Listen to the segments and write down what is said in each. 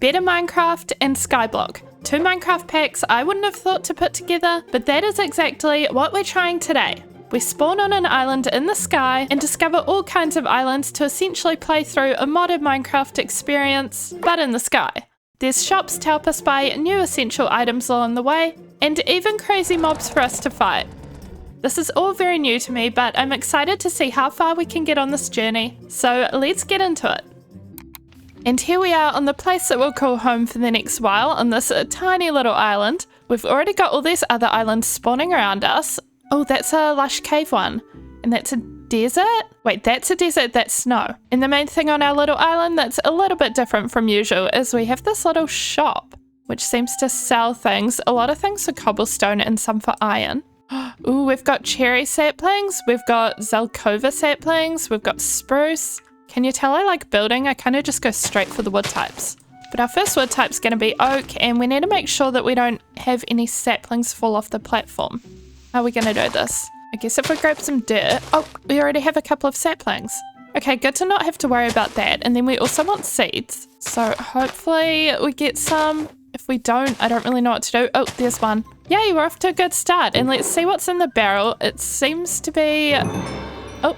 Better Minecraft and Skyblock. 2 Minecraft packs I wouldn't have thought to put together, but that is exactly what we're trying today. We spawn on an island in the sky and discover all kinds of islands to essentially play through a modded Minecraft experience, but in the sky. There's shops to help us buy new essential items along the way, and even crazy mobs for us to fight. This is all very new to me, but I'm excited to see how far we can get on this journey, so let's get into it. And here we are on the place that we'll call home for the next while on this tiny little island. We've already got all these other islands spawning around us. Oh, that's a lush cave one. And that's a desert? Wait, that's a desert, that's snow. And the main thing on our little island that's a little bit different from usual is we have this little shop, which seems to sell things. A lot of things for cobblestone and some for iron. Ooh, we've got cherry saplings, we've got Zelkova saplings, we've got spruce. Can you tell I like building? I kind of just go straight for the wood types. But our first wood type's going to be oak, and we need to make sure that we don't have any saplings fall off the platform. How are we going to do this? I guess if we grab some dirt... Oh, we already have a couple of saplings. Okay, good to not have to worry about that. And then we also want seeds. So hopefully we get some. If we don't, I don't really know what to do. Oh, there's one. Yay, we're off to a good start. And let's see what's in the barrel. It seems to be... Oh,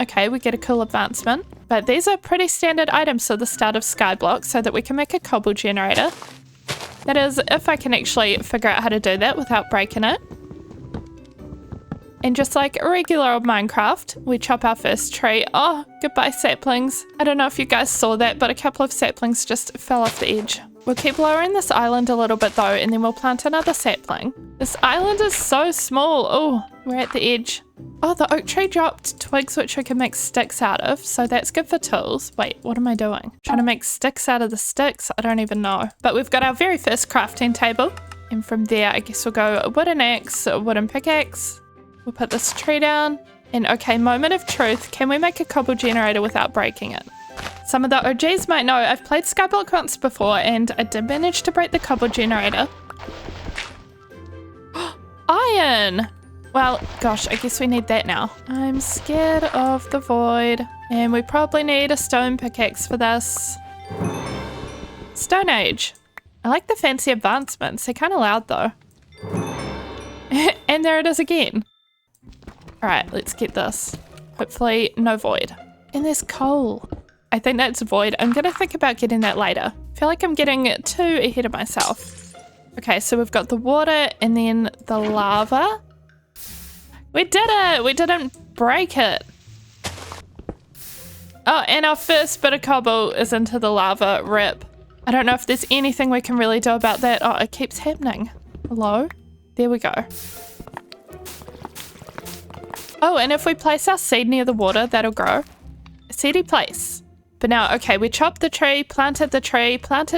okay, we get a cool advancement. But these are pretty standard items for the start of Skyblock so that we can make a cobble generator. That is, if I can actually figure out how to do that without breaking it. And just like regular old Minecraft, we chop our first tree. Oh, goodbye saplings. I don't know if you guys saw that, but a couple of saplings just fell off the edge. We'll keep lowering this island a little bit though, and then we'll plant another sapling. This island is so small. Oh, we're at the edge. Oh, the oak tree dropped twigs which we can make sticks out of, so that's good for tools. Wait, what am I doing? Trying to make sticks out of the sticks? I don't even know. But we've got our very first crafting table, and from there I guess we'll go a wooden axe, a wooden pickaxe. We'll put this tree down, and okay, moment of truth. Can we make a cobble generator without breaking it? Some of the OGs might know I've played Skyblock once before, and I did manage to break the cobble generator. Iron! Well, gosh, I guess we need that now. I'm scared of the void, and we probably need a stone pickaxe for this. Stone Age. I like the fancy advancements. They're kind of loud though. And there it is again. Alright, let's get this. Hopefully no void. And there's coal. I think that's void. I'm going to think about getting that later. I feel like I'm getting too ahead of myself. Okay, so we've got the water and then the lava. We did it! We didn't break it. Oh, and our first bit of cobble is into the lava. Rip. I don't know if there's anything we can really do about that. Oh, it keeps happening. Hello? There we go. Oh, and if we place our seed near the water, that'll grow. A seedy place. But now, okay, we chopped the tree, planted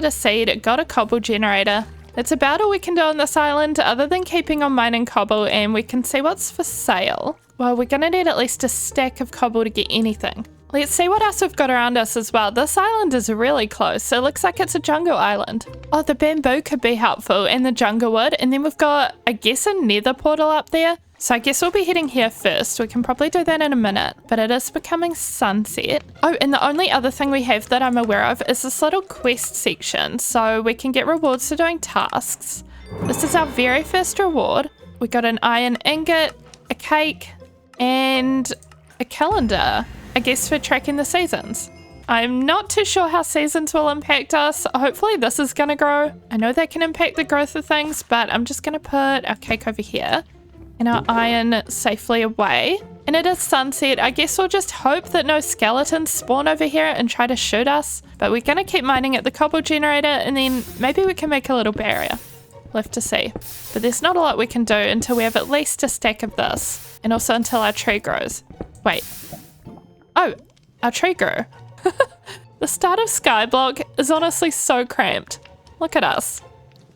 a seed, got a cobble generator. That's about all we can do on this island other than keeping on mining cobble, and we can see what's for sale. Well, we're gonna need at least a stack of cobble to get anything. Let's see what else we've got around us as well. This island is really close, so it looks like it's a jungle island. Oh, the bamboo could be helpful, and the jungle wood, and then we've got, I guess, a nether portal up there. So I guess we'll be heading here first. We can probably do that in a minute, but it is becoming sunset. Oh, and the only other thing we have that I'm aware of is this little quest section, so we can get rewards for doing tasks. This is our very first reward. We got an iron ingot, a cake, and a calendar, I guess for tracking the seasons. I'm not too sure how seasons will impact us. Hopefully this is gonna grow. I know that can impact the growth of things, but I'm just gonna put our cake over here and our iron safely away. And it is sunset. I guess we'll just hope that no skeletons spawn over here and try to shoot us. But we're gonna keep mining at the cobble generator, and then maybe we can make a little barrier. We'll have to see. But there's not a lot we can do until we have at least a stack of this. And also until our tree grows. Wait. Oh, our tree grew. The start of Skyblock is honestly so cramped. Look at us.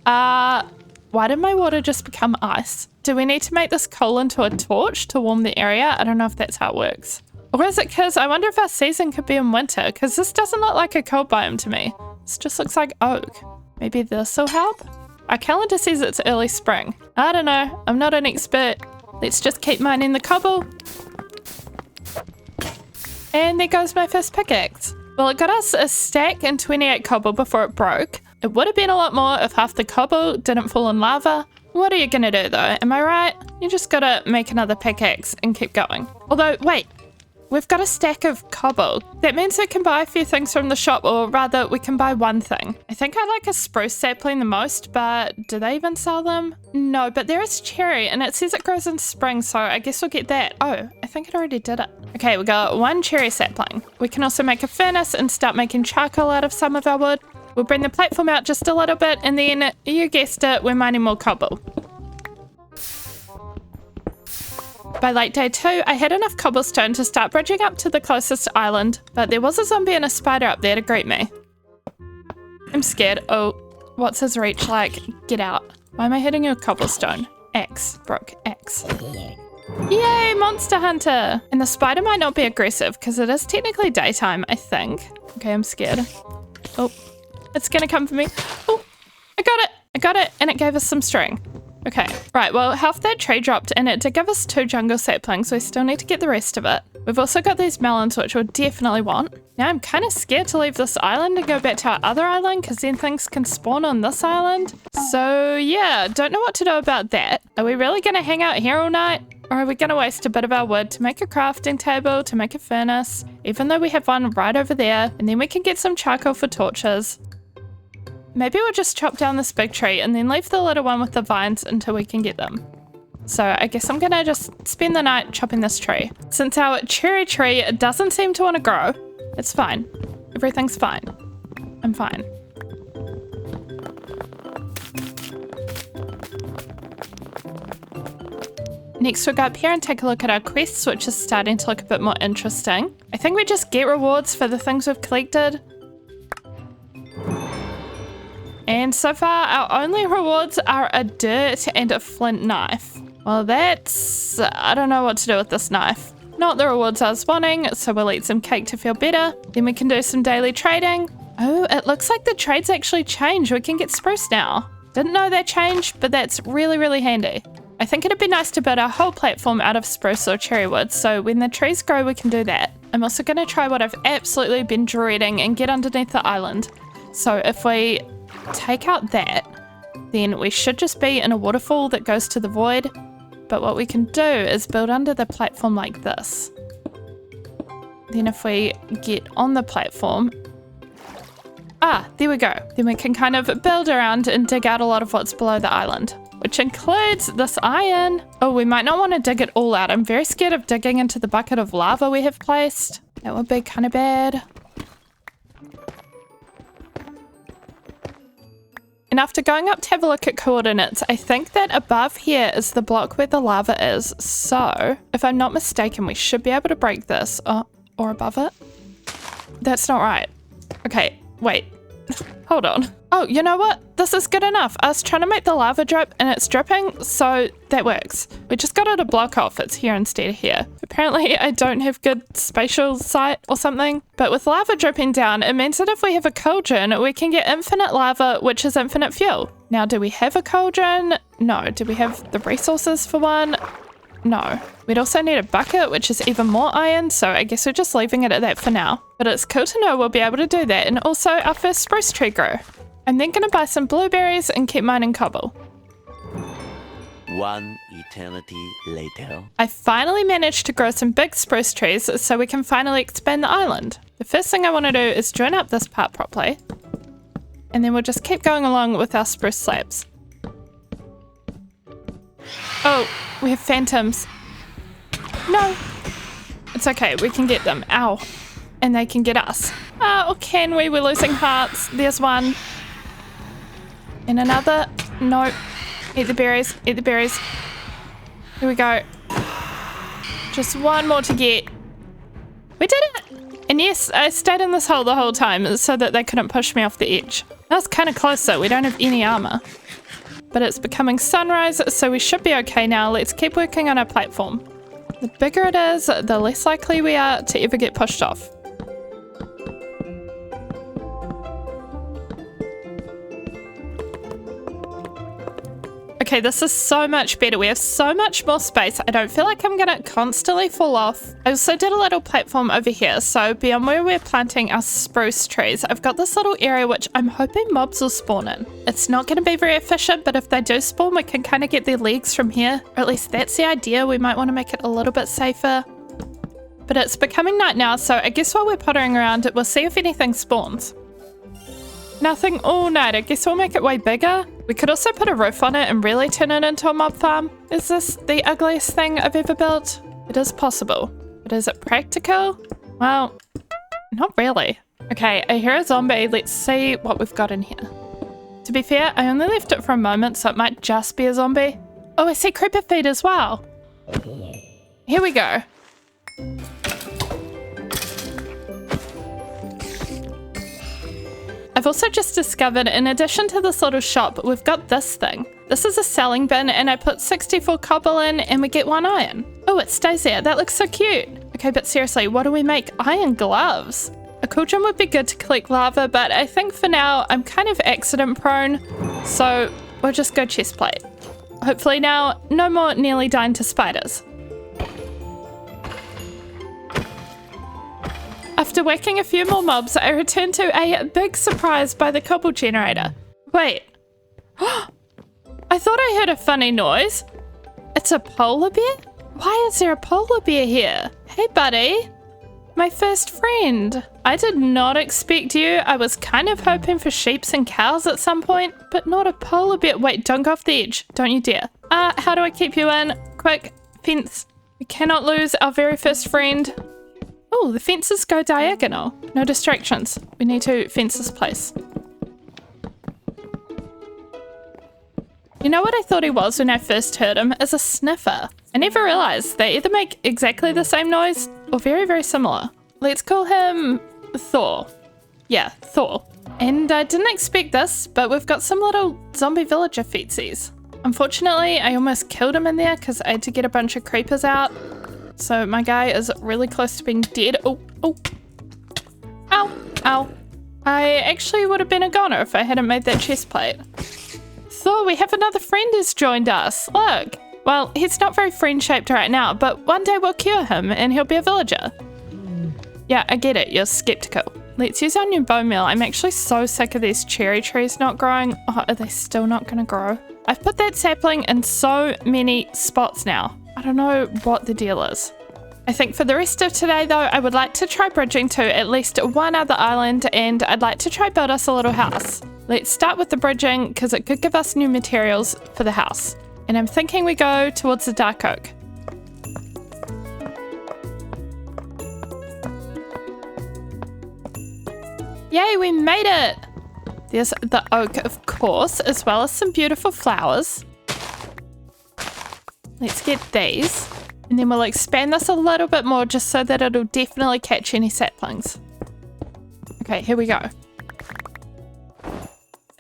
Why did my water just become ice? Do we need to make this coal into a torch to warm the area? I don't know if that's how it works. Or is it because I wonder if our season could be in winter, because this doesn't look like a cold biome to me. This just looks like oak. Maybe this will help? Our calendar says it's early spring. I don't know. I'm not an expert. Let's just keep mining the cobble. And there goes my first pickaxe. Well, it got us a stack and 28 cobble before it broke. It would have been a lot more if half the cobble didn't fall in lava. What are you gonna do though? Am I right? You just gotta make another pickaxe and keep going. Although, wait. We've got a stack of cobble. That means we can buy a few things from the shop, or rather, we can buy one thing. I think I like a spruce sapling the most, but do they even sell them? No, but there is cherry, and it says it grows in spring, so I guess we'll get that. Oh, I think it already did it. Okay, we got one cherry sapling. We can also make a furnace and start making charcoal out of some of our wood. We'll bring the platform out just a little bit, and then, you guessed it, we're mining more cobble. By late day 2, I had enough cobblestone to start bridging up to the closest island, but there was a zombie and a spider up there to greet me. I'm scared. Oh, what's his reach like? Get out. Why am I hitting your cobblestone? Axe. Broke. Axe. Yay, monster hunter! And the spider might not be aggressive, because it is technically daytime, I think. Okay, I'm scared. Oh, it's gonna come for me. Oh, I got it! I got it, and it gave us some string. Okay, right, well, half that tree dropped and it did give us 2 jungle saplings, so we still need to get the rest of it. We've also got these melons, which we'll definitely want. Now I'm kind of scared to leave this island and go back to our other island, because then things can spawn on this island. So yeah, don't know what to do about that. Are we really going to hang out here all night? Or are we going to waste a bit of our wood to make a crafting table, to make a furnace, even though we have one right over there, and then we can get some charcoal for torches. Maybe we'll just chop down this big tree and then leave the little one with the vines until we can get them. So I guess I'm gonna just spend the night chopping this tree. Since our cherry tree doesn't seem to want to grow, it's fine. Everything's fine. I'm fine. Next we'll go up here and take a look at our quests, which is starting to look a bit more interesting. I think we just get rewards for the things we've collected. And so far, our only rewards are a dirt and a flint knife. Well, I don't know what to do with this knife. Not the rewards I was wanting, so we'll eat some cake to feel better. Then we can do some daily trading. Oh, it looks like the trades actually change. We can get spruce now. Didn't know they changed, but that's really, really handy. I think it'd be nice to build our whole platform out of spruce or cherry wood, so when the trees grow, we can do that. I'm also going to try what I've absolutely been dreading and get underneath the island. So if we take out that, then we should just be in a waterfall that goes to the void. But what we can do is build under the platform like this. Then if we get on the platform, there we go. Then we can kind of build around and dig out a lot of what's below the island, which includes this iron. Oh, we might not want to dig it all out. I'm very scared of digging into the bucket of lava we have placed. That would be kind of bad. And after going up to have a look at coordinates, I think that above here is the block where the lava is. So, if I'm not mistaken, we should be able to break this. Oh, or above it. That's not right. Okay, wait. Hold on. Oh, you know what? This is good enough. I was trying to make the lava drip and it's dripping, so that works. We just got it a block off. It's here instead of here. Apparently, I don't have good spatial sight or something. But with lava dripping down, it means that if we have a cauldron, we can get infinite lava, which is infinite fuel. Now, do we have a cauldron? No. Do we have the resources for one? No. We'd also need a bucket, which is even more iron, so I guess we're just leaving it at that for now. But it's cool to know we'll be able to do that, and also our first spruce tree grew. I'm then going to buy some blueberries and keep mining cobble. One eternity later. I finally managed to grow some big spruce trees so we can finally expand the island. The first thing I want to do is join up this part properly, and then we'll just keep going along with our spruce slabs. Oh, we have phantoms. No. It's okay, we can get them. Ow. And they can get us. Or can we? We're losing hearts. There's one. And another. No. Eat the berries. Eat the berries. Here we go. Just one more to get. We did it! And yes, I stayed in this hole the whole time so that they couldn't push me off the edge. That was kind of close though. We don't have any armor. But it's becoming sunrise, so we should be okay now. Let's keep working on our platform. The bigger it is, the less likely we are to ever get pushed off. Okay, this is so much better. We have so much more space. I don't feel like I'm gonna constantly fall off. I also did a little platform over here. So beyond where we're planting our spruce trees, I've got this little area which I'm hoping mobs will spawn in. It's not gonna be very efficient, but if they do spawn, we can kind of get their legs from here. Or at least that's the idea. We might want to make it a little bit safer. But it's becoming night now, so I guess while we're pottering around, we'll see if anything spawns. Nothing all night. I guess we'll make it way bigger. We could also put a roof on it and really turn it into a mob farm. Is this the ugliest thing I've ever built? It is possible. But is it practical? Well, not really. Okay, I hear a zombie. Let's see what we've got in here. To be fair, I only left it for a moment, so it might just be a zombie. Oh, I see creeper feet as well. Here we go. I've also just discovered, in addition to this little shop, we've got this thing. This is a selling bin, and I put 64 copper in, and we get 1 iron. Oh, it stays there. That looks so cute. Okay, but seriously, what do we make? Iron gloves. A cauldron would be good to collect lava, but I think for now, I'm kind of accident prone, so we'll just go chest plate. Hopefully now, no more nearly dying to spiders. After whacking a few more mobs, I returned to a big surprise by the cobble generator. Wait. I thought I heard a funny noise. It's a polar bear? Why is there a polar bear here? Hey, buddy. My first friend. I did not expect you. I was kind of hoping for sheeps and cows at some point, but not a polar bear. Wait, don't go off the edge. Don't you dare. How do I keep you in? Quick, fence. We cannot lose our very first friend. Oh, the fences go diagonal. No distractions. We need to fence this place. You know what I thought he was when I first heard him? Is a sniffer. I never realized they either make exactly the same noise or very, very similar. Let's call him Thor. Yeah, Thor. And I didn't expect this, but we've got some little zombie villager feetsies. Unfortunately, I almost killed him in there because I had to get a bunch of creepers out. So my guy is really close to being dead. Oh, oh. Ow, ow. I actually would have been a goner if I hadn't made that chest plate. So we have another friend who's joined us. Look. Well, he's not very friend-shaped right now, but one day we'll cure him and he'll be a villager. Yeah, I get it. You're skeptical. Let's use our new bone meal. I'm actually so sick of these cherry trees not growing. Oh, are they still not going to grow? I've put that sapling in so many spots now. I don't know what the deal is. I think for the rest of today though, I would like to try bridging to at least one other island, and I'd like to try build us a little house. Let's start with the bridging because it could give us new materials for the house. And I'm thinking we go towards the dark oak. Yay, we made it! There's the oak, of course, as well as some beautiful flowers. Let's get these, and then we'll expand this a little bit more just so that it'll definitely catch any saplings. Okay, here we go.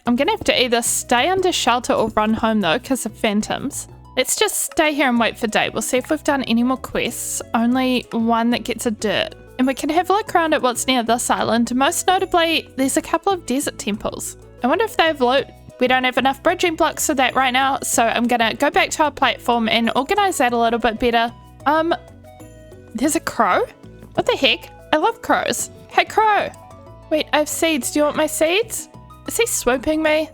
I'm gonna have to either stay under shelter or run home though because of phantoms. Let's just stay here and wait for day. We'll see if we've done any more quests. Only one that gets a dirt. And we can have a look around at what's near this island. Most notably, there's a couple of desert temples. I wonder if they have loot. We don't have enough bridging blocks for that right now, so I'm gonna go back to our platform and organize that a little bit better. There's a crow? What the heck? I love crows. Hey, crow! Wait, I have seeds. Do you want my seeds? Is he swooping me?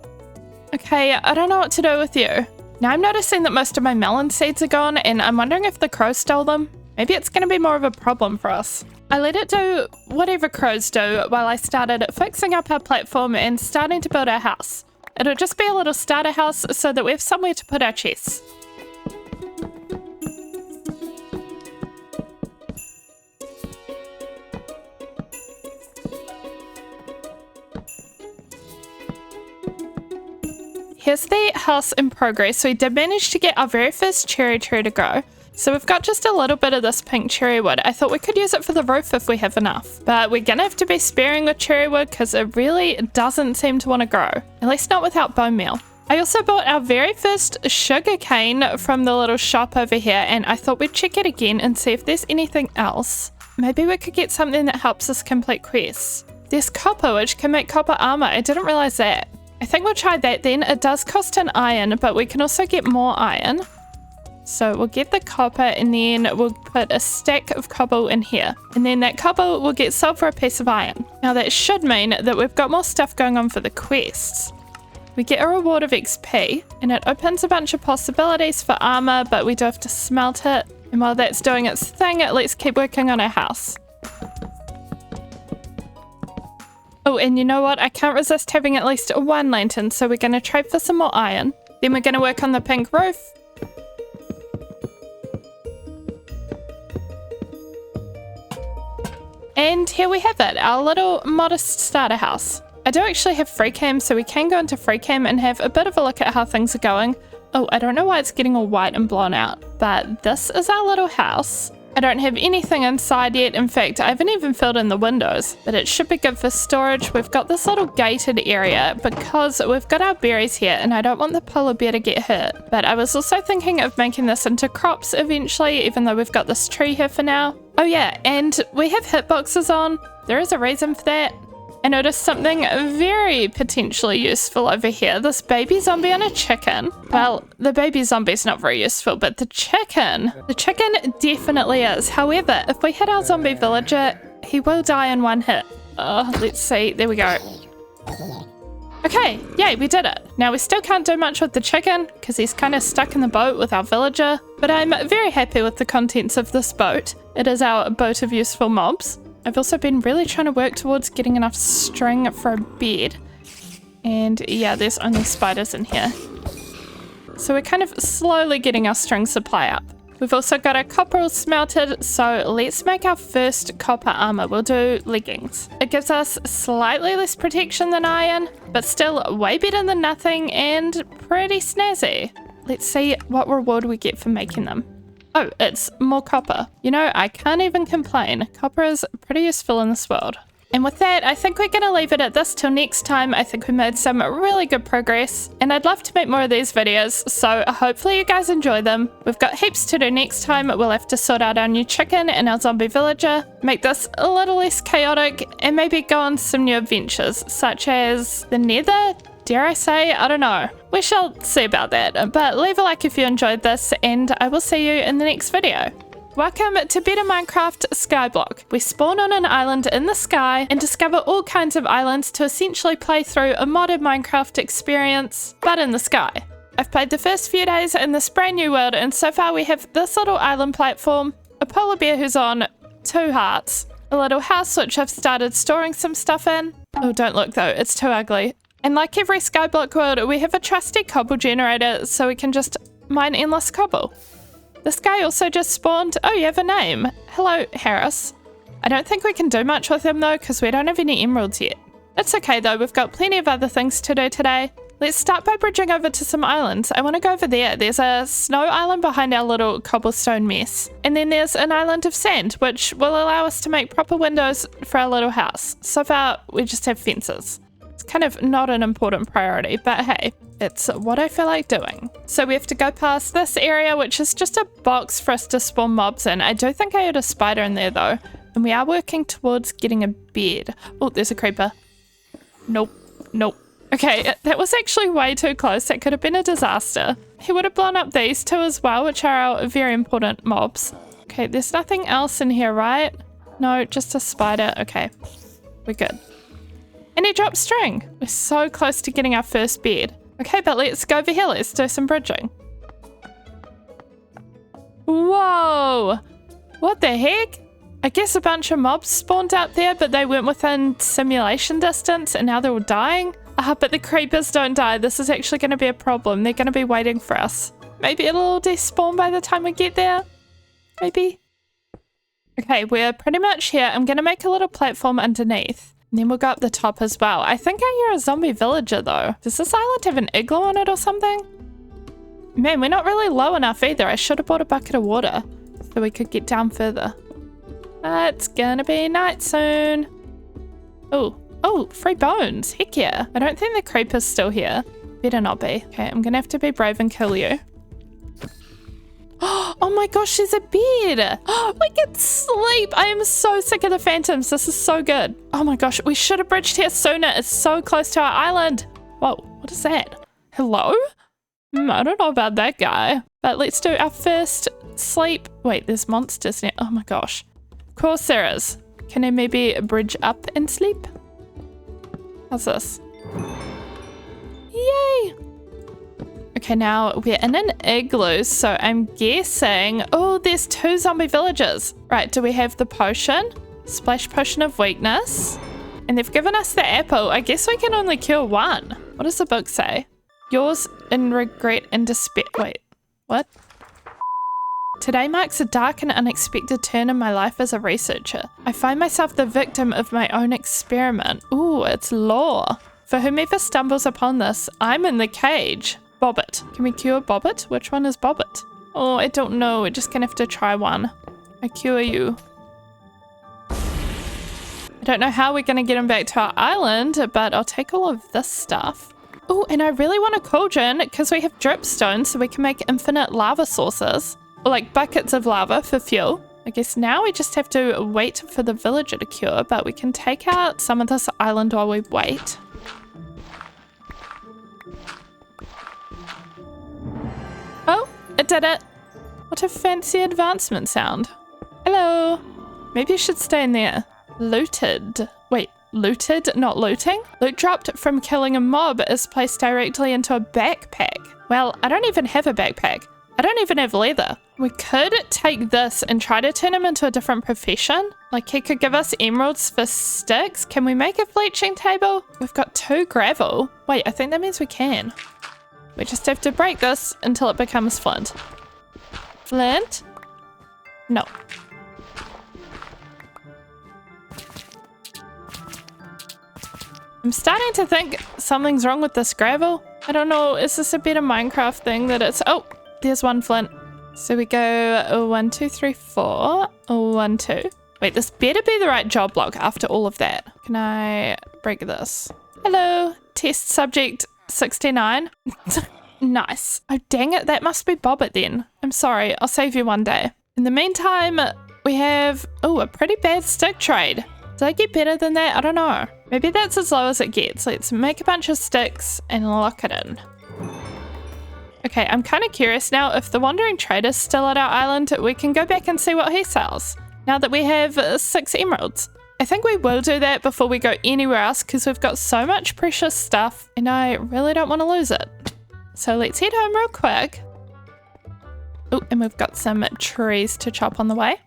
Okay, I don't know what to do with you. Now I'm noticing that most of my melon seeds are gone, and I'm wondering if the crow stole them. Maybe it's gonna be more of a problem for us. I let it do whatever crows do while I started fixing up our platform and starting to build our house. It'll just be a little starter house so that we have somewhere to put our chests. Here's the house in progress. So we did manage to get our very first cherry tree to grow. So we've got just a little bit of this pink cherry wood. I thought we could use it for the roof if we have enough. But we're gonna have to be sparing with cherry wood because it really doesn't seem to want to grow. At least not without bone meal. I also bought our very first sugar cane from the little shop over here, and I thought we'd check it again and see if there's anything else. Maybe we could get something that helps us complete quests. There's copper, which can make copper armor. I didn't realize that. I think we'll try that then. It does cost an iron, but we can also get more iron. So we'll get the copper and then we'll put a stack of cobble in here. And then that cobble will get sold for a piece of iron. Now that should mean that we've got more stuff going on for the quests. We get a reward of XP and it opens a bunch of possibilities for armor, but we do have to smelt it. And while that's doing its thing, let's keep working on our house. Oh, and you know what? I can't resist having at least one lantern, so we're going to trade for some more iron. Then we're going to work on the pink roof. And here we have it, our little modest starter house. I do actually have free cam, so we can go into free cam and have a bit of a look at how things are going. Oh, I don't know why it's getting all white and blown out, but this is our little house. I don't have anything inside yet. In fact, I haven't even filled in the windows, but it should be good for storage. We've got this little gated area because we've got our berries here and I don't want the polar bear to get hurt. But I was also thinking of making this into crops eventually, even though we've got this tree here for now. Oh yeah, and we have hitboxes on. There is a reason for that. I noticed something very potentially useful over here. This baby zombie on a chicken. Well, the baby zombie's not very useful, but the chicken definitely is. However, if we hit our zombie villager, he will die in one hit. Let's see. There we go. Okay, yay, we did it. Now we still can't do much with the chicken because he's kind of stuck in the boat with our villager, but I'm very happy with the contents of this boat. It is our boat of useful mobs. I've also been really trying to work towards getting enough string for a bed. And yeah, there's only spiders in here. So we're kind of slowly getting our string supply up. We've also got our copper all smelted, so let's make our first copper armor. We'll do leggings. It gives us slightly less protection than iron, but still way better than nothing and pretty snazzy. Let's see what reward we get for making them. Oh, it's more copper. You know, I can't even complain. Copper is pretty useful in this world. And with that, I think we're going to leave it at this till next time. I think we made some really good progress, and I'd love to make more of these videos, so hopefully you guys enjoy them. We've got heaps to do next time. We'll have to sort out our new chicken and our zombie villager, make this a little less chaotic, and maybe go on some new adventures, such as the Nether? Dare I say? I don't know. We shall see about that, but leave a like if you enjoyed this, and I will see you in the next video. Welcome to Better Minecraft Skyblock. We spawn on an island in the sky and discover all kinds of islands to essentially play through a modded Minecraft experience, but in the sky. I've played the first few days in this brand new world, and so far we have this little island platform, a polar bear who's on 2 hearts, a little house which I've started storing some stuff in. Oh, don't look though, it's too ugly. And like every Skyblock world, we have a trusty cobble generator so we can just mine endless cobble. This guy also just spawned. Oh, you have a name. Hello, Harris. I don't think we can do much with him though because we don't have any emeralds yet. It's okay though, we've got plenty of other things to do today. Let's start by bridging over to some islands. I want to go over there. There's a snow island behind our little cobblestone mess. And then there's an island of sand, which will allow us to make proper windows for our little house. So far, we just have fences. It's kind of not an important priority, but hey, it's what I feel like doing. So we have to go past this area, which is just a box for us to spawn mobs in. I do think I heard a spider in there though. And we are working towards getting a bed. Oh, there's a creeper. Nope, nope. Okay, that was actually way too close. That could have been a disaster. He would have blown up these two as well, which are our very important mobs. Okay, there's nothing else in here, right? No, just a spider. Okay, we're good. And he dropped string. We're so close to getting our first bed. Okay, but let's go over here. Let's do some bridging. Whoa! What the heck? I guess a bunch of mobs spawned out there, but they weren't within simulation distance, and now they're all dying. But the creepers don't die. This is actually going to be a problem. They're going to be waiting for us. Maybe it'll despawn by the time we get there. Maybe. Okay, we're pretty much here. I'm going to make a little platform underneath. And then we'll go up the top as well. I think I hear a zombie villager though. Does this island have an igloo on it or something? Man, we're not really low enough either. I should have bought a bucket of water so we could get down further. It's gonna be night soon. Oh, free bones. Heck yeah. I don't think the creeper's still here. Better not be. Okay, I'm gonna have to be brave and kill you. Oh my gosh, there's a bed. We can sleep. I am so sick of the phantoms. This is so good. Oh my gosh, we should have bridged here sooner. It's so close to our island. Whoa. What is that? Hello? I don't know about that guy. But let's do our first sleep. Wait, there's monsters now. Oh my gosh. Of course there is. Can I maybe bridge up and sleep? How's this? Yay! Okay, now we're in an igloo, so I'm guessing... Oh, there's 2 zombie villagers. Right, do we have the potion? Splash potion of weakness. And they've given us the apple. I guess we can only cure 1. What does the book say? Yours in regret and despair. Wait, what? Today marks a dark and unexpected turn in my life as a researcher. I find myself the victim of my own experiment. Ooh, it's lore. For whomever stumbles upon this, I'm in the cage. Bobbit. Can we cure Bobbit? Which one is Bobbit? Oh, I don't know. We're just gonna have to try one. I cure you. I don't know how we're gonna get him back to our island, but I'll take all of this stuff. Oh, and I really want a cauldron because we have dripstone, so we can make infinite lava sources. Or like buckets of lava for fuel. I guess now we just have to wait for the villager to cure, but we can take out some of this island while we wait. Oh, it did it. What a fancy advancement sound. Hello. Maybe I should stay in there. Looted. Wait, looted, not looting? Loot dropped from killing a mob is placed directly into a backpack. Well, I don't even have a backpack. I don't even have leather. We could take this and try to turn him into a different profession. Like he could give us emeralds for sticks. Can we make a bleaching table? We've got 2 gravel. Wait, I think that means we can. We just have to break this until it becomes flint. Flint? No. I'm starting to think something's wrong with this gravel. I don't know, is this a Better Minecraft thing that it's... Oh, there's 1 flint. So we go 1, 2, 3, 4. 1, 2. Wait, this better be the right job block after all of that. Can I break this? Hello, test subject 69. Nice. Oh, dang it, that must be Bobbit then. I'm sorry, I'll save you one day. In the meantime, we have, a pretty bad stick trade. Did I get better than that? I don't know. Maybe that's as low as it gets. Let's make a bunch of sticks and lock it in. Okay, I'm kind of curious now. If the Wandering Trader's still at our island, we can go back and see what he sells. Now that we have 6 emeralds. I think we will do that before we go anywhere else because we've got so much precious stuff and I really don't want to lose it. So let's head home real quick. Oh, and we've got some trees to chop on the way.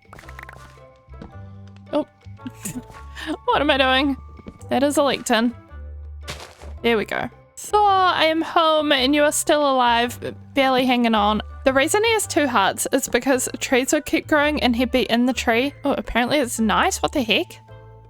Oh, what am I doing? That is a lectern. There we go. Thor, I am home and you are still alive, barely hanging on. The reason he has 2 hearts is because trees would keep growing and he'd be in the tree. Oh, apparently it's nice. What the heck?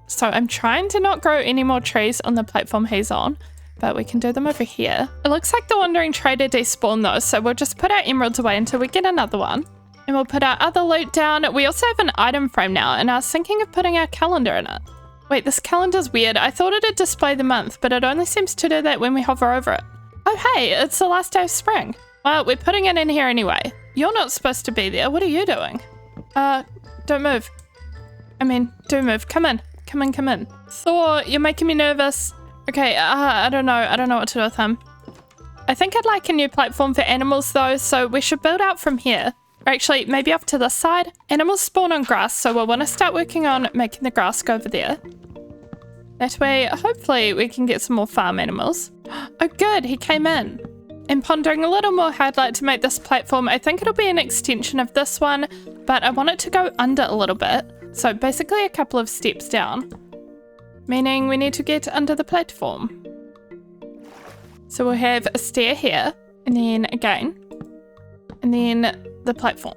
So I'm trying to not grow any more trees on the platform he's on, but we can do them over here. It looks like the Wandering Trader despawned though, so we'll just put our emeralds away until we get another one. And we'll put our other loot down. We also have an item frame now, and I was thinking of putting our calendar in it. Wait, this calendar's weird. I thought it'd display the month, but it only seems to do that when we hover over it. Oh hey, it's the last day of spring. Well, we're putting it in here anyway. You're not supposed to be there. What are you doing? Don't move. I mean, do move. Come in. Come in, come in. Thor, you're making me nervous. Okay, I don't know. I don't know what to do with him. I think I'd like a new platform for animals though, so we should build out from here. Or actually, maybe off to this side. Animals spawn on grass, so we'll want to start working on making the grass go over there. That way, hopefully, we can get some more farm animals. Oh good, he came in. I'm pondering a little more how I'd like to make this platform. I think it'll be an extension of this one, but I want it to go under a little bit. So basically a couple of steps down, meaning we need to get under the platform. So we'll have a stair here, and then again, and then the platform.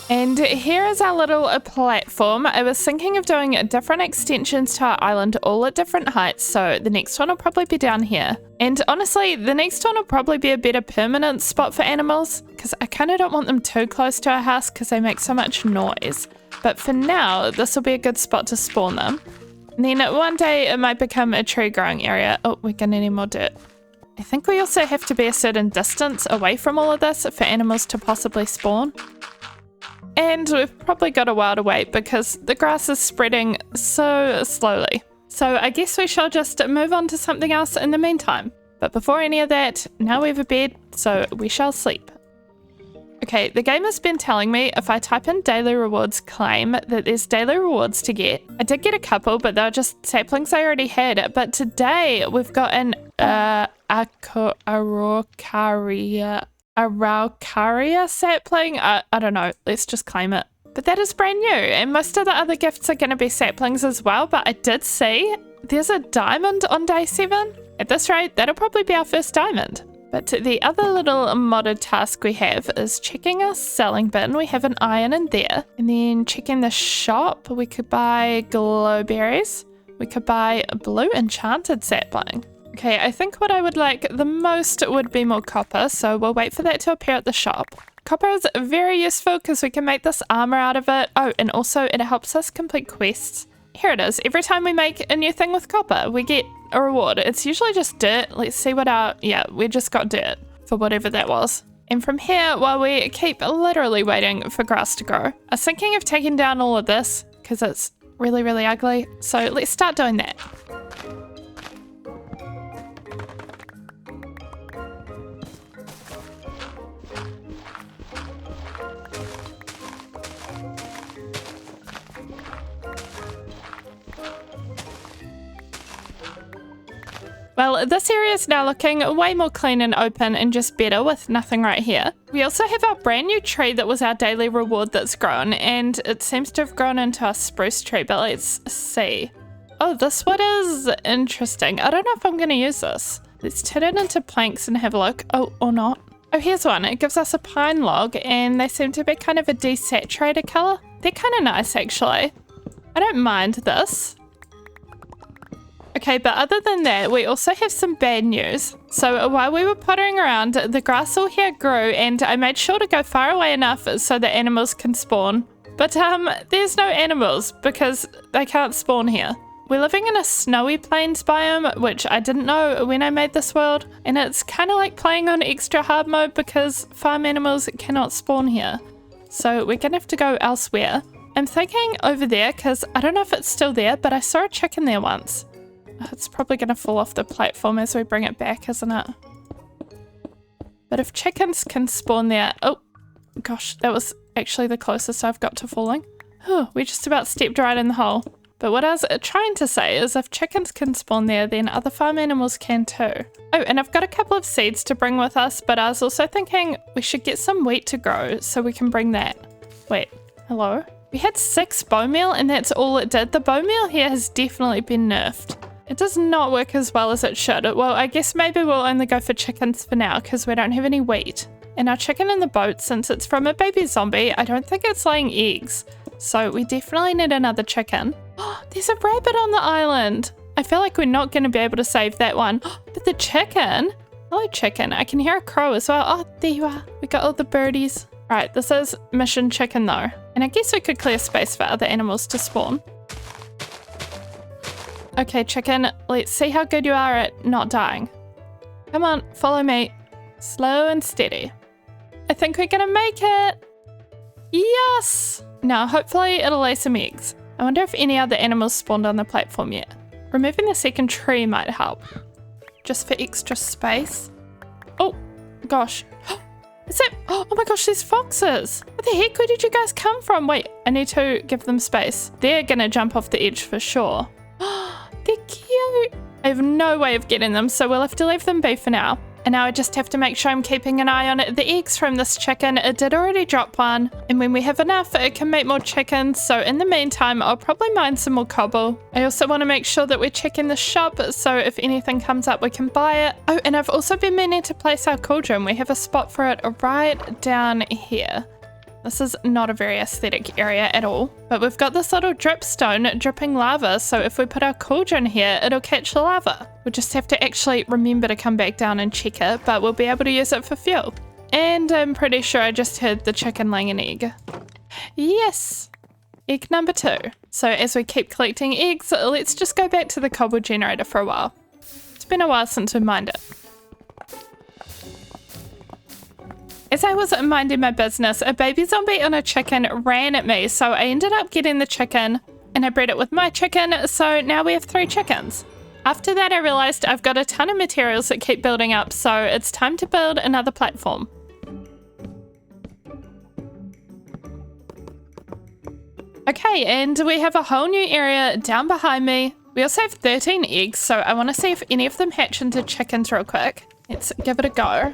And here is our little platform. I was thinking of doing different extensions to our island, all at different heights, so the next one will probably be down here. And honestly, the next one will probably be a better permanent spot for animals, because I kind of don't want them too close to our house because they make so much noise. But for now, this will be a good spot to spawn them. And then one day it might become a tree growing area. Oh, we're gonna need more dirt. I think we also have to be a certain distance away from all of this for animals to possibly spawn. And we've probably got a while to wait because the grass is spreading so slowly. So I guess we shall just move on to something else in the meantime. But before any of that, now we have a bed, so we shall sleep. Okay, the game has been telling me if I type in daily rewards claim that there's daily rewards to get. I did get a couple, but they were just saplings I already had. But today we've got an Araucaria sapling. I don't know, let's just claim it. But that is brand new, and most of the other gifts are going to be saplings as well. But I did see there's a diamond on day 7. At this rate, that'll probably be our first diamond. But the other little modded task we have is checking our selling bin. We have an iron in there. And then checking the shop, we could buy glowberries. We could buy a blue enchanted sapling. Okay, I think what I would like the most would be more copper, so we'll wait for that to appear at the shop. Copper is very useful because we can make this armor out of it. Oh, and also it helps us complete quests. Here it is. Every time we make a new thing with copper, we get a reward. It's usually just dirt. Let's see what yeah, we just got dirt for whatever that was. And from here, while we keep literally waiting for grass to grow, I was thinking of taking down all of this because it's really, really ugly. So let's start doing that. Well, this area is now looking way more clean and open and just better with nothing right here. We also have our brand new tree that was our daily reward that's grown, and it seems to have grown into a spruce tree, but let's see. Oh, this one is interesting. I don't know if I'm going to use this. Let's turn it into planks and have a look. Oh, or not. Oh, here's one. It gives us a pine log, and they seem to be kind of a desaturated color. They're kind of nice, actually. I don't mind this. Okay, but other than that, we also have some bad news. So while we were pottering around, the grass all here grew, and I made sure to go far away enough so that animals can spawn. But there's no animals because they can't spawn here. We're living in a snowy plains biome, which I didn't know when I made this world, and it's kind of like playing on extra hard mode because farm animals cannot spawn here. So we're gonna have to go elsewhere. I'm thinking over there because I don't know if it's still there, but I saw a chicken there once. It's probably going to fall off the platform as we bring it back, isn't it? But if chickens can spawn there... Oh, gosh, that was actually the closest I've got to falling. Oh, we just about stepped right in the hole. But what I was trying to say is if chickens can spawn there, then other farm animals can too. Oh, and I've got a couple of seeds to bring with us, but I was also thinking we should get some wheat to grow so we can bring that. Wait, hello? We had 6 bone meal and that's all it did. The bone meal here has definitely been nerfed. It does not work as well as it should. Well, I guess maybe we'll only go for chickens for now because we don't have any wheat. And our chicken in the boat, since it's from a baby zombie, I don't think it's laying eggs. So we definitely need another chicken. Oh, there's a rabbit on the island. I feel like we're not going to be able to save that one. But the chicken? Hello, chicken. I can hear a crow as well. Oh, there you are. We got all the birdies. Right, this is mission chicken though. And I guess we could clear space for other animals to spawn. Okay, chicken, let's see how good you are at not dying. Come on, follow me. Slow and steady. I think we're gonna make it. Yes! Now, hopefully it'll lay some eggs. I wonder if any other animals spawned on the platform yet. Removing the second tree might help. Just for extra space. Oh, gosh. Is it? Oh my gosh, there's foxes. Where the heck? Where did you guys come from? Wait, I need to give them space. They're gonna jump off the edge for sure. They're cute. I have no way of getting them, so we'll have to leave them be for now. And now I just have to make sure I'm keeping an eye on it. The eggs from this chicken, it did already drop one. And when we have enough, it can make more chickens. So in the meantime, I'll probably mine some more cobble. I also want to make sure that we're checking the shop, so if anything comes up, we can buy it. Oh, and I've also been meaning to place our cauldron. We have a spot for it right down here. This is not a very aesthetic area at all, but we've got this little dripstone dripping lava, so if we put our cauldron here, it'll catch the lava. We'll just have to actually remember to come back down and check it, but we'll be able to use it for fuel. And I'm pretty sure I just heard the chicken laying an egg. Yes! Egg number 2. So as we keep collecting eggs, let's just go back to the cobble generator for a while. It's been a while since we mined it. As I was minding my business, a baby zombie and a chicken ran at me, so I ended up getting the chicken and I bred it with my chicken, so now we have 3 chickens. After that, I realized I've got a ton of materials that keep building up, so it's time to build another platform. Okay, and we have a whole new area down behind me. We also have 13 eggs, so I want to see if any of them hatch into chickens real quick. Let's give it a go.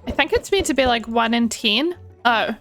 I think it's meant to be like 1 in 10. Oh.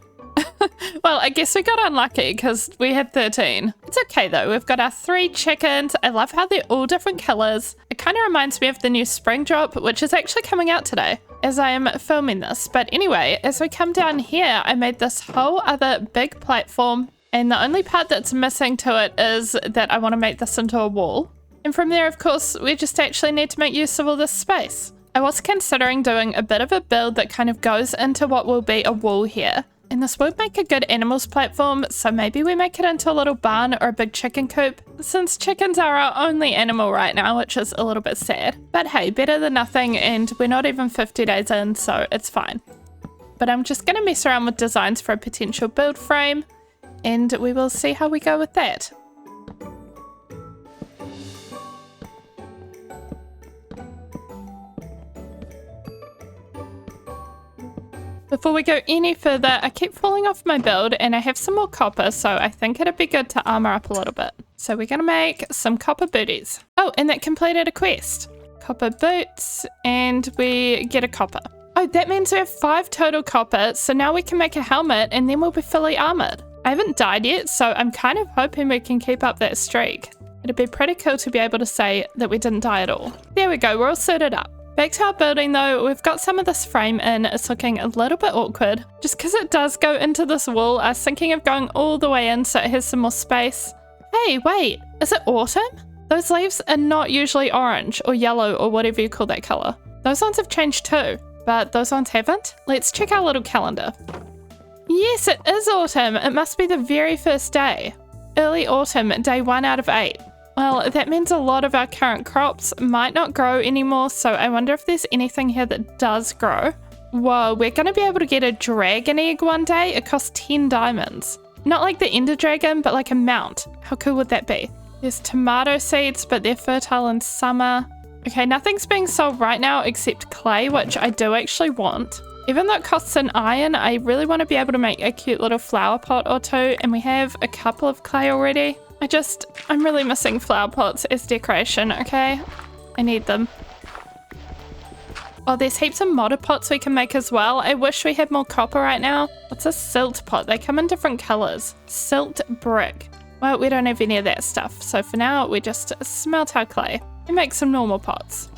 Well, I guess we got unlucky because we had 13. It's okay though, we've got our 3 chickens. I love how they're all different colors. It kind of reminds me of the new spring drop, which is actually coming out today as I am filming this. But anyway, as we come down here, I made this whole other big platform. And the only part that's missing to it is that I want to make this into a wall. And from there, of course, we just actually need to make use of all this space. I was considering doing a bit of a build that kind of goes into what will be a wall here. And this would make a good animals platform, so maybe we make it into a little barn or a big chicken coop, since chickens are our only animal right now, which is a little bit sad. But hey, better than nothing, and we're not even 50 days in, so it's fine. But I'm just going to mess around with designs for a potential build frame, and we will see how we go with that. Before we go any further, I keep falling off my build and I have some more copper, so I think it'd be good to armor up a little bit. So we're gonna make some copper booties. Oh, and that completed a quest. Copper boots, and we get a copper. Oh, that means we have 5 total copper, so now we can make a helmet and then we'll be fully armored. I haven't died yet, so I'm kind of hoping we can keep up that streak. It'd be pretty cool to be able to say that we didn't die at all. There we go, we're all suited up. Back to our building though, we've got some of this frame in. It's looking a little bit awkward. Just because it does go into this wall, I was thinking of going all the way in so it has some more space. Hey, wait, is it autumn? Those leaves are not usually orange or yellow or whatever you call that color. Those ones have changed too, but those ones haven't. Let's check our little calendar. Yes, it is autumn. It must be the very first day. Early autumn, day 1 out of 8. Well, that means a lot of our current crops might not grow anymore, so I wonder if there's anything here that does grow. Whoa, we're going to be able to get a dragon egg one day. It costs 10 diamonds. Not like the ender dragon, but like a mount. How cool would that be? There's tomato seeds, but they're fertile in summer. Okay, nothing's being sold right now except clay, which I do actually want. Even though it costs an iron, I really want to be able to make a cute little flower pot or 2, and we have a couple of clay already. I'm really missing flower pots as decoration, okay? I need them. Oh, there's heaps of modded pots we can make as well. I wish we had more copper right now. What's a silt pot? They come in different colors. Silt brick. Well, we don't have any of that stuff, so for now we just smelt our clay and make some normal pots.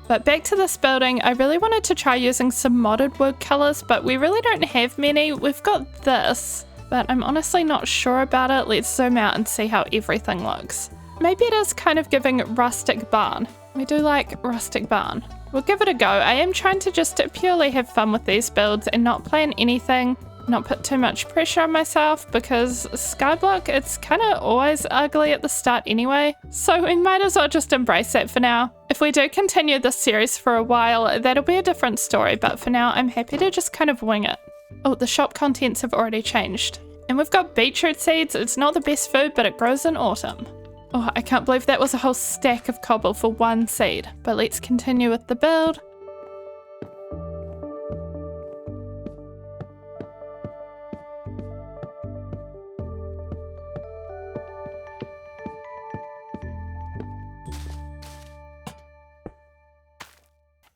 But back to this building, I really wanted to try using some modded wood colors, but we really don't have many. We've got this, but I'm honestly not sure about it. Let's zoom out and see how everything looks. Maybe it is kind of giving rustic barn. We do like rustic barn. We'll give it a go. I am trying to just purely have fun with these builds and not plan anything, not put too much pressure on myself, because Skyblock, it's kind of always ugly at the start anyway, so we might as well just embrace that for now. If we do continue this series for a while, that'll be a different story, but for now I'm happy to just kind of wing it. Oh, the shop contents have already changed. And we've got beetroot seeds. It's not the best food, but it grows in autumn. Oh, I can't believe that was a whole stack of cobble for 1 seed. But let's continue with the build.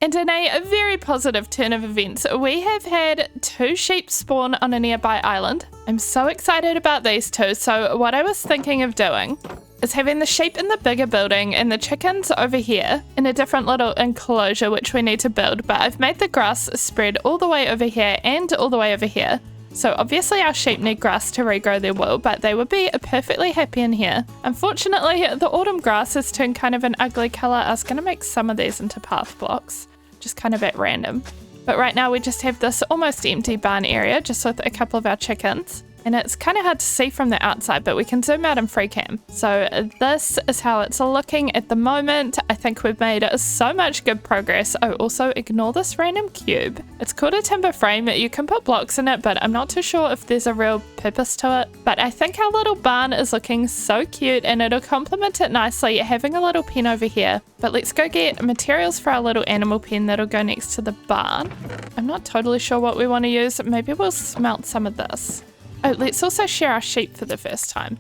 And in a very positive turn of events, we have had 2 sheep spawn on a nearby island. I'm so excited about these 2, so what I was thinking of doing is having the sheep in the bigger building and the chickens over here in a different little enclosure which we need to build, but I've made the grass spread all the way over here and all the way over here. So obviously our sheep need grass to regrow their wool, but they would be perfectly happy in here. Unfortunately, the autumn grass has turned kind of an ugly colour. I was going to make some of these into path blocks, just kind of at random. But right now we just have this almost empty barn area just with a couple of our chickens. And it's kind of hard to see from the outside, but we can zoom out in free cam. So this is how it's looking at the moment. I think we've made so much good progress. Oh, also ignore this random cube. It's called a timber frame. You can put blocks in it, but I'm not too sure if there's a real purpose to it. But I think our little barn is looking so cute and it'll complement it nicely having a little pen over here. But let's go get materials for our little animal pen that'll go next to the barn. I'm not totally sure what we want to use. Maybe we'll smelt some of this. Oh, let's also share our sheep for the first time.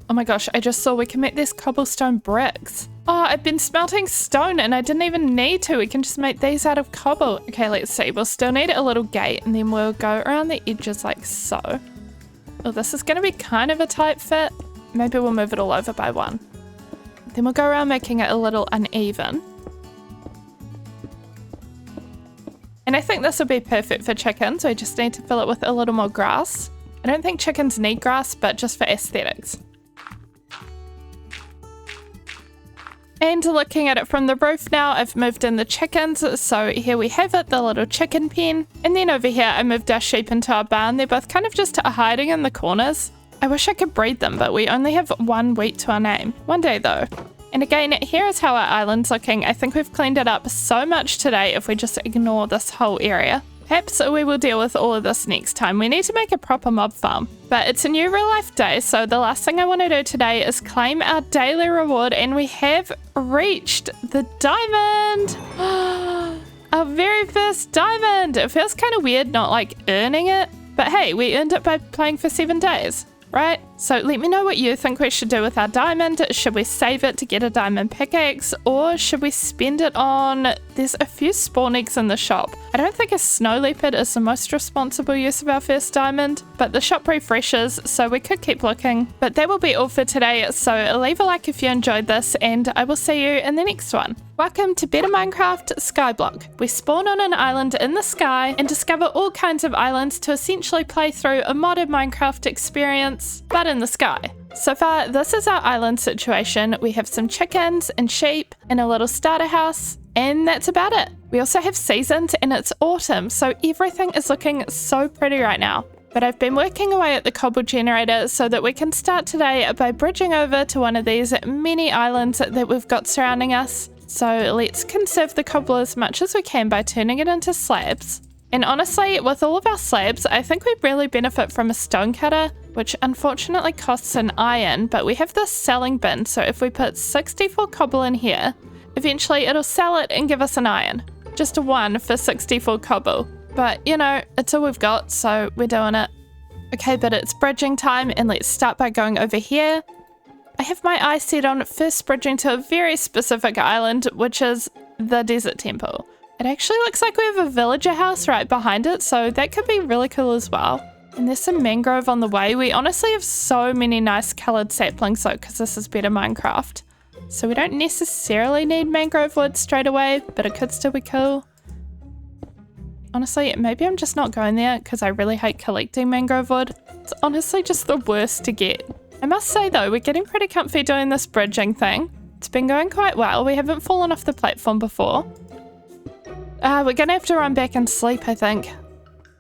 Oh my gosh, I just saw we can make these cobblestone bricks. Oh, I've been smelting stone and I didn't even need to. We can just make these out of cobble. Okay, let's see. We'll still need a little gate and then we'll go around the edges like so. Oh, this is going to be kind of a tight fit. Maybe we'll move it all over by one. Then we'll go around making it a little uneven. And I think this will be perfect for chickens. We just need to fill it with a little more grass. I don't think chickens need grass, but just for aesthetics. And looking at it from the roof now, I've moved in the chickens. So here we have it, the little chicken pen. And then over here, I moved our sheep into our barn. They're both kind of just hiding in the corners. I wish I could breed them, but we only have one wheat to our name. One day though. And again, here is how our island's looking. I think we've cleaned it up so much today if we just ignore this whole area. Perhaps we will deal with all of this next time. We need to make a proper mob farm. But it's a new real life day, so the last thing I want to do today is claim our daily reward, and we have reached the diamond! Our very first diamond! It feels kind of weird not like earning it, but hey, we earned it by playing for 7 days. Right? So let me know what you think we should do with our diamond. Should we save it to get a diamond pickaxe, or should we spend it on... There's a few spawn eggs in the shop. I don't think a snow leopard is the most responsible use of our first diamond, but the shop refreshes, so we could keep looking. But that will be all for today, so leave a like if you enjoyed this, and I will see you in the next one. Welcome to Better Minecraft Skyblock. We spawn on an island in the sky and discover all kinds of islands to essentially play through a modded Minecraft experience, but in the sky. So far, this is our island situation. We have some chickens and sheep and a little starter house, and that's about it. We also have seasons and it's autumn, so everything is looking so pretty right now. But I've been working away at the cobble generator so that we can start today by bridging over to one of these mini islands that we've got surrounding us. So let's conserve the cobble as much as we can by turning it into slabs. And honestly, with all of our slabs, I think we'd really benefit from a stone cutter, which unfortunately costs an iron, but we have this selling bin, so if we put 64 cobble in here, eventually it'll sell it and give us an iron. Just a 1 for 64 cobble. But, you know, it's all we've got, so we're doing it. Okay, but it's bridging time, and let's start by going over here. I have my eye set on first bridging to a very specific island, which is the desert temple. It actually looks like we have a villager house right behind it, so that could be really cool as well. And there's some mangrove on the way. We honestly have so many nice coloured saplings though, because this is Better Minecraft. So we don't necessarily need mangrove wood straight away, but it could still be cool. Honestly, maybe I'm just not going there because I really hate collecting mangrove wood. It's honestly just the worst to get. I must say though, we're getting pretty comfy doing this bridging thing. It's been going quite well. We haven't fallen off the platform before. We're gonna have to run back and sleep, I think.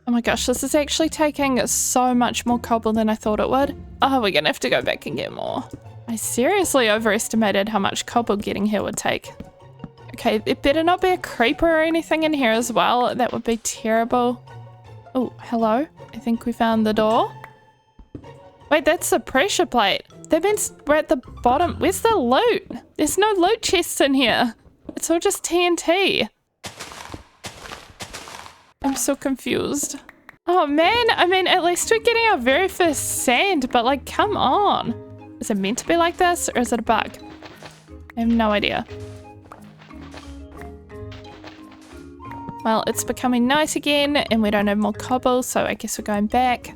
Oh my gosh, this is actually taking so much more cobble than I thought it would. Oh, we're gonna have to go back and get more. I seriously overestimated how much cobble getting here would take. Okay, it better not be a creeper or anything in here as well. That would be terrible. Oh, hello. I think we found the door. Wait, that's the pressure plate. That means we're at the bottom. Where's the loot? There's no loot chests in here. It's all just TNT. I'm so confused. Oh man, I mean, at least we're getting our very first sand, but like, come on. Is it meant to be like this or is it a bug? I have no idea. Well, it's becoming night again and we don't have more cobble, so I guess we're going back.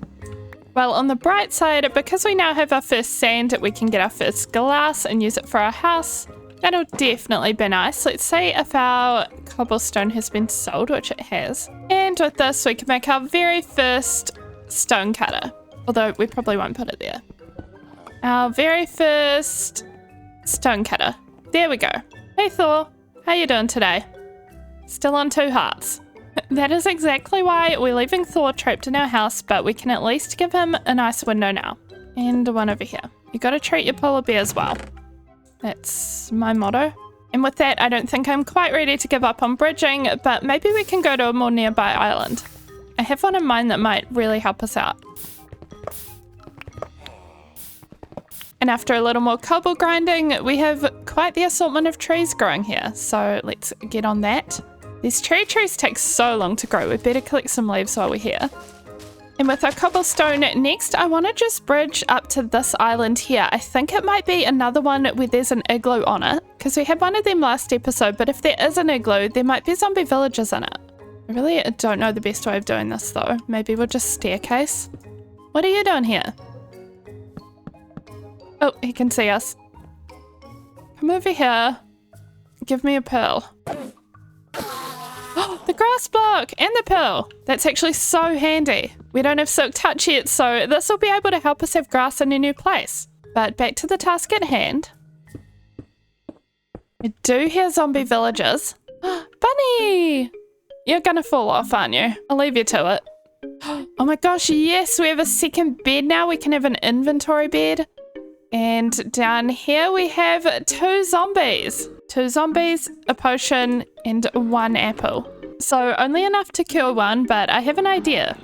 Well, on the bright side, because we now have our first sand, we can get our first glass and use it for our house. That'll definitely be nice. Let's see if our cobblestone has been sold, which it has. And with this, we can make our very first stone cutter. Although we probably won't put it there. Our very first stone cutter. There we go. Hey Thor, how you doing today? Still on 2 hearts. That is exactly why we're leaving Thor trapped in our house, but we can at least give him a nice window now. And one over here. You gotta treat your polar bear as well. That's my motto. And with that, I don't think I'm quite ready to give up on bridging, but maybe we can go to a more nearby island. I have one in mind that might really help us out. And after a little more cobble grinding, we have quite the assortment of trees growing here. So let's get on that. These cherry trees take so long to grow. We better collect some leaves while we're here. And with our cobblestone, next I want to just bridge up to this island here. I think it might be another one where there's an igloo on it, because we had one of them last episode, but if there is an igloo, there might be zombie villages in it. I really don't know the best way of doing this though. Maybe we'll just staircase. What are you doing here? Oh, he can see us. Come over here. Give me a pearl. Oh, the grass block and the pearl. That's actually so handy. We don't have silk touch yet, so this will be able to help us have grass in a new place. But back to the task at hand. I do hear zombie villagers. Bunny! You're gonna fall off, aren't you? I'll leave you to it. Oh my gosh, yes, we have a second bed now. We can have an inventory bed. And down here we have 2 zombies. 2 zombies, a potion, and 1 apple. So only enough to cure one, but I have an idea.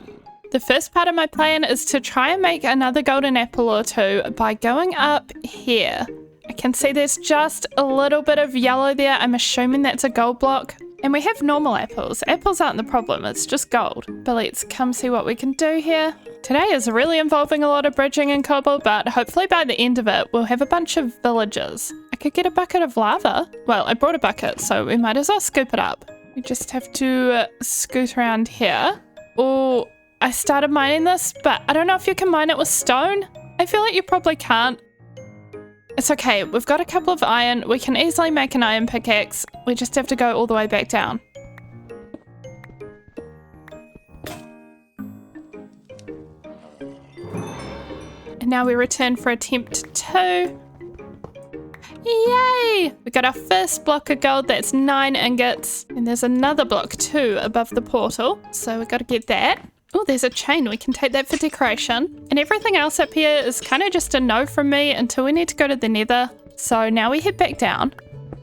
The first part of my plan is to try and make another golden apple or 2 by going up here. I can see there's just a little bit of yellow there. I'm assuming that's a gold block. And we have normal apples. Apples aren't the problem, it's just gold. But let's come see what we can do here. Today is really involving a lot of bridging and cobble, but hopefully by the end of it, we'll have a bunch of villages. I could get a bucket of lava. Well, I brought a bucket, so we might as well scoop it up. We just have to scoot around here. Oh, I started mining this, but I don't know if you can mine it with stone. I feel like you probably can't. It's okay, we've got a couple of iron. We can easily make an iron pickaxe. We just have to go all the way back down. And now we return for attempt 2. Yay! We got our first block of gold, that's 9 ingots. And there's another block too above the portal. So we got to get that. Oh, there's a chain. We can take that for decoration. And everything else up here is kind of just a no from me until we need to go to the nether. So now we head back down.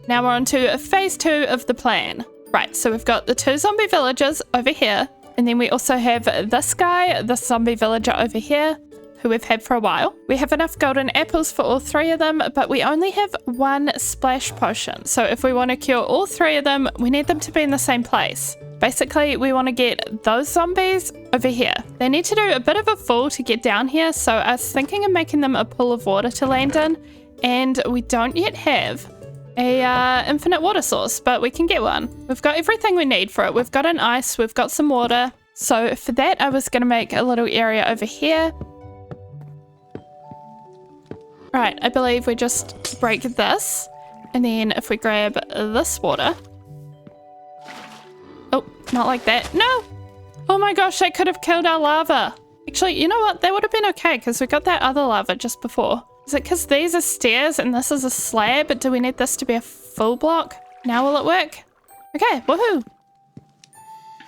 Now we're on to phase 2 of the plan. Right, so we've got the 2 zombie villagers over here. And then we also have this guy, this zombie villager over here, who we've had for a while. We have enough golden apples for all 3 of them, but we only have 1 splash potion. So if we want to cure all 3 of them, we need them to be in the same place. Basically, we want to get those zombies over here. They need to do a bit of a fall to get down here, so I was thinking of making them a pool of water to land in, and we don't yet have a infinite water source, but we can get one. We've got everything we need for it. We've got an ice, we've got some water. So for that, I was going to make a little area over here. Right, I believe we just break this, and then if we grab this water... Oh, not like that. No! Oh my gosh, that could have killed our lava. Actually, you know what? That would have been okay because we got that other lava just before. Is it because these are stairs and this is a slab? But do we need this to be a full block? Now will it work? Okay, woohoo!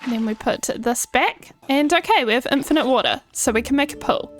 And then we put this back. And okay, we have infinite water, so we can make a pool.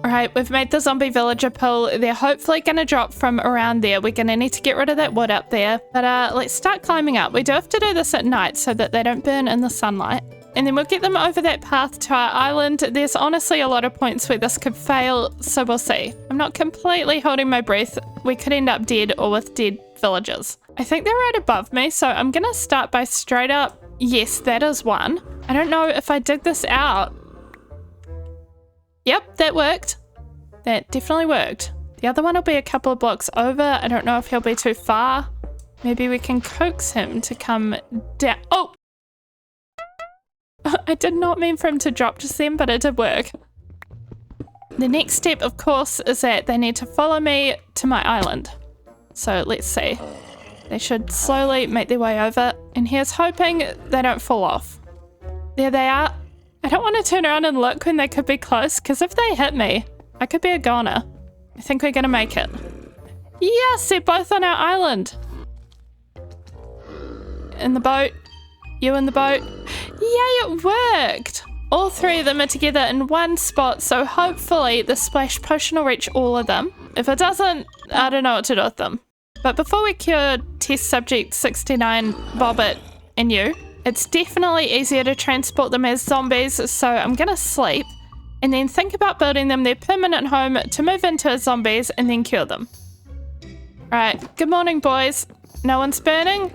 Alright, we've made the zombie villager pool. They're hopefully going to drop from around there. We're going to need to get rid of that wood up there. But let's start climbing up. We do have to do this at night so that they don't burn in the sunlight. And then we'll get them over that path to our island. There's honestly a lot of points where this could fail, so we'll see. I'm not completely holding my breath. We could end up dead or with dead villagers. I think they're right above me, so I'm going to start by straight up. Yes, that is one. I don't know if I dig this out. Yep, that worked. That definitely worked. The other one will be a couple of blocks over. I don't know if he'll be too far. Maybe we can coax him to come down. Oh! I did not mean for him to drop just then, but it did work. The next step, of course, is that they need to follow me to my island. So let's see. They should slowly make their way over. And here's hoping they don't fall off. There they are. I don't want to turn around and look when they could be close, because if they hit me, I could be a goner. I think we're gonna make it. Yes, they're both on our island. In the boat. You in the boat. Yay, it worked. All three of them are together in one spot, so hopefully the splash potion will reach all of them. If it doesn't, I don't know what to do with them. But before we cure test subject 69, Bobbit, and you, it's definitely easier to transport them as zombies, so I'm gonna sleep and then think about building them their permanent home to move into as zombies and then cure them. Right, good morning, boys. No one's burning?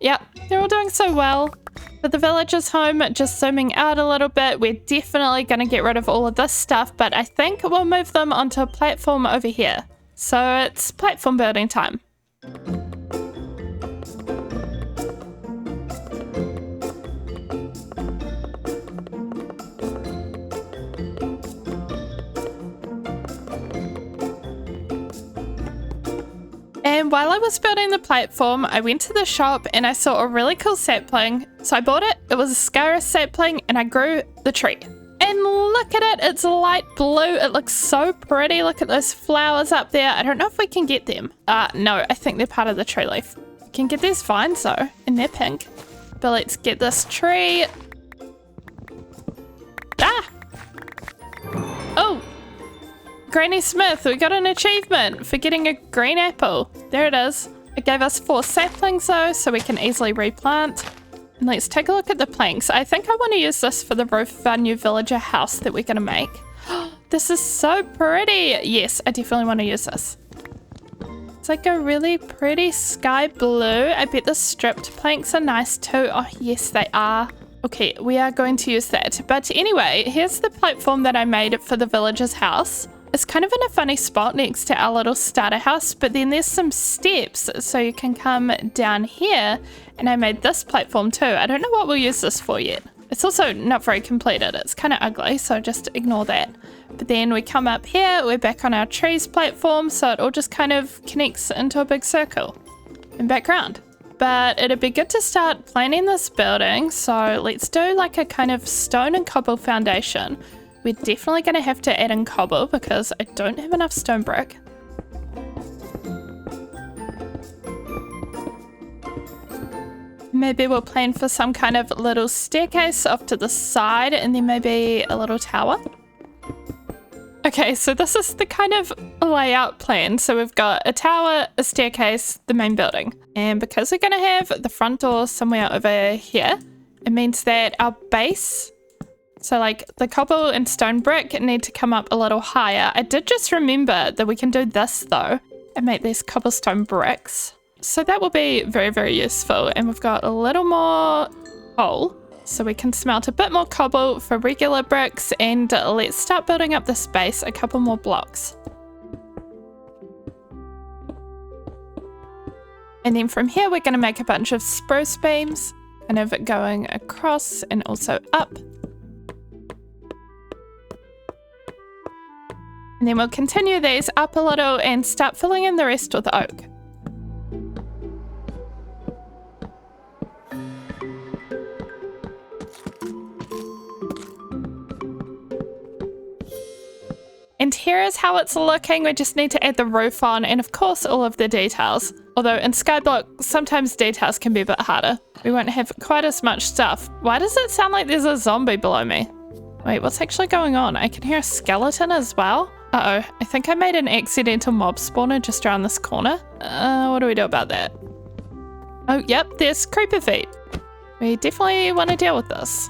Yep, they're all doing so well. For the villager's home, just zooming out a little bit, we're definitely going to get rid of all of this stuff, but I think we'll move them onto a platform over here. So it's platform building time. And while I was building the platform, I went to the shop and I saw a really cool sapling. So I bought it. It was a Scarus sapling and I grew the tree. And look at it. It's light blue. It looks so pretty. Look at those flowers up there. I don't know if we can get them. No, I think they're part of the tree leaf. We can get these vines though, and they're pink. But let's get this tree. Ah! Oh! Granny Smith, we got an achievement for getting a green apple. There it is. It gave us 4 saplings though, so we can easily replant. And let's take a look at the planks. I think I want to use this for the roof of our new villager house that we're going to make. This is so pretty. Yes, I definitely want to use this. It's like a really pretty sky blue. I bet the stripped planks are nice too. Oh, yes, they are. Okay, we are going to use that. But anyway, here's the platform that I made for the villager's house. It's kind of in a funny spot next to our little starter house, but then there's some steps so you can come down here, and I made this platform too. I don't know what we'll use this for yet. It's also not very completed. It's kind of ugly, so just ignore that. But then we come up here, we're back on our trees platform, so it all just kind of connects into a big circle in background. But it'd be good to start planning this building, so let's do like a kind of stone and cobble foundation. We're definitely going to have to add in cobble because I don't have enough stone brick. Maybe we'll plan for some kind of little staircase off to the side and then maybe a little tower. Okay, so this is the kind of layout plan. So we've got a tower, a staircase, the main building. And because we're going to have the front door somewhere over here, it means that our base... So like the cobble and stone brick need to come up a little higher. I did just remember that we can do this though and make these cobblestone bricks. So that will be very, very useful. And we've got a little more coal. So we can smelt a bit more cobble for regular bricks, and let's start building up this base a couple more blocks. And then from here we're going to make a bunch of spruce beams kind of going across and also up. And then we'll continue these up a little and start filling in the rest with oak. And here is how it's looking. We just need to add the roof on and of course all of the details. Although in Skyblock, sometimes details can be a bit harder. We won't have quite as much stuff. Why does it sound like there's a zombie below me? Wait, what's actually going on? I can hear a skeleton as well. Uh-oh, I think I made an accidental mob spawner just around this corner. What do we do about that? Oh, yep, there's creeper feet. We definitely want to deal with this.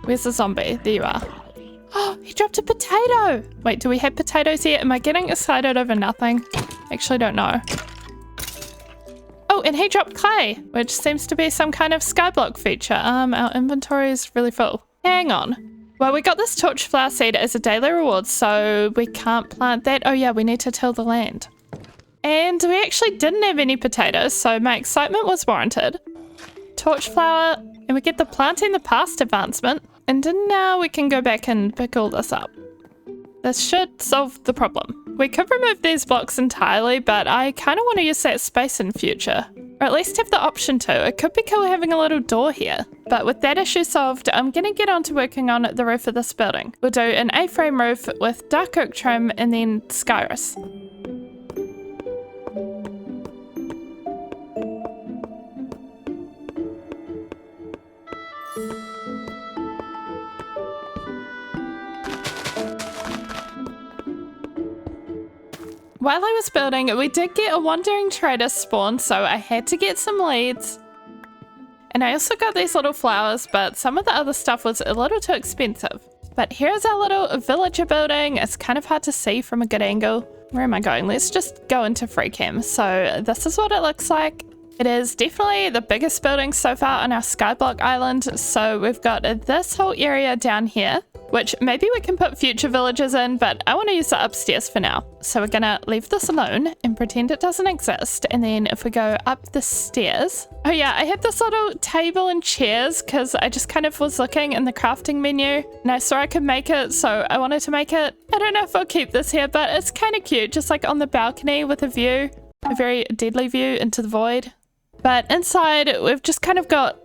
Where's the zombie? There you are. Oh, he dropped a potato. Wait, do we have potatoes here? Am I getting excited over nothing? Actually don't know. Oh, and he dropped clay, which seems to be some kind of Skyblock feature. Our inventory is really full. Hang on. Well, we got this torch flower seed as a daily reward, so we can't plant that. Oh yeah, we need to till the land. And we actually didn't have any potatoes, so my excitement was warranted. Torch flower, and we get the planting the past advancement. And now we can go back and pick all this up. This should solve the problem. We could remove these blocks entirely, but I kind of want to use that space in future. Or at least have the option to. It could be cool having a little door here. But with that issue solved, I'm going to get on to working on the roof of this building. We'll do an A-frame roof with dark oak trim and then Skyrus. While I was building, we did get a wandering trader spawn, so I had to get some leads. And I also got these little flowers, but some of the other stuff was a little too expensive. But here's our little villager building. It's kind of hard to see from a good angle. Where am I going? Let's just go into free cam. So this is what it looks like. It is definitely the biggest building so far on our Skyblock island. So we've got this whole area down here, which maybe we can put future villagers in, but I want to use the upstairs for now. So we're gonna leave this alone and pretend it doesn't exist. And then if we go up the stairs, oh yeah, I had this little table and chairs because I just kind of was looking in the crafting menu and I saw I could make it, so I wanted to make it. I don't know if I'll keep this here, but it's kind of cute, just like on the balcony with a view, a very deadly view into the void. But inside, we've just kind of got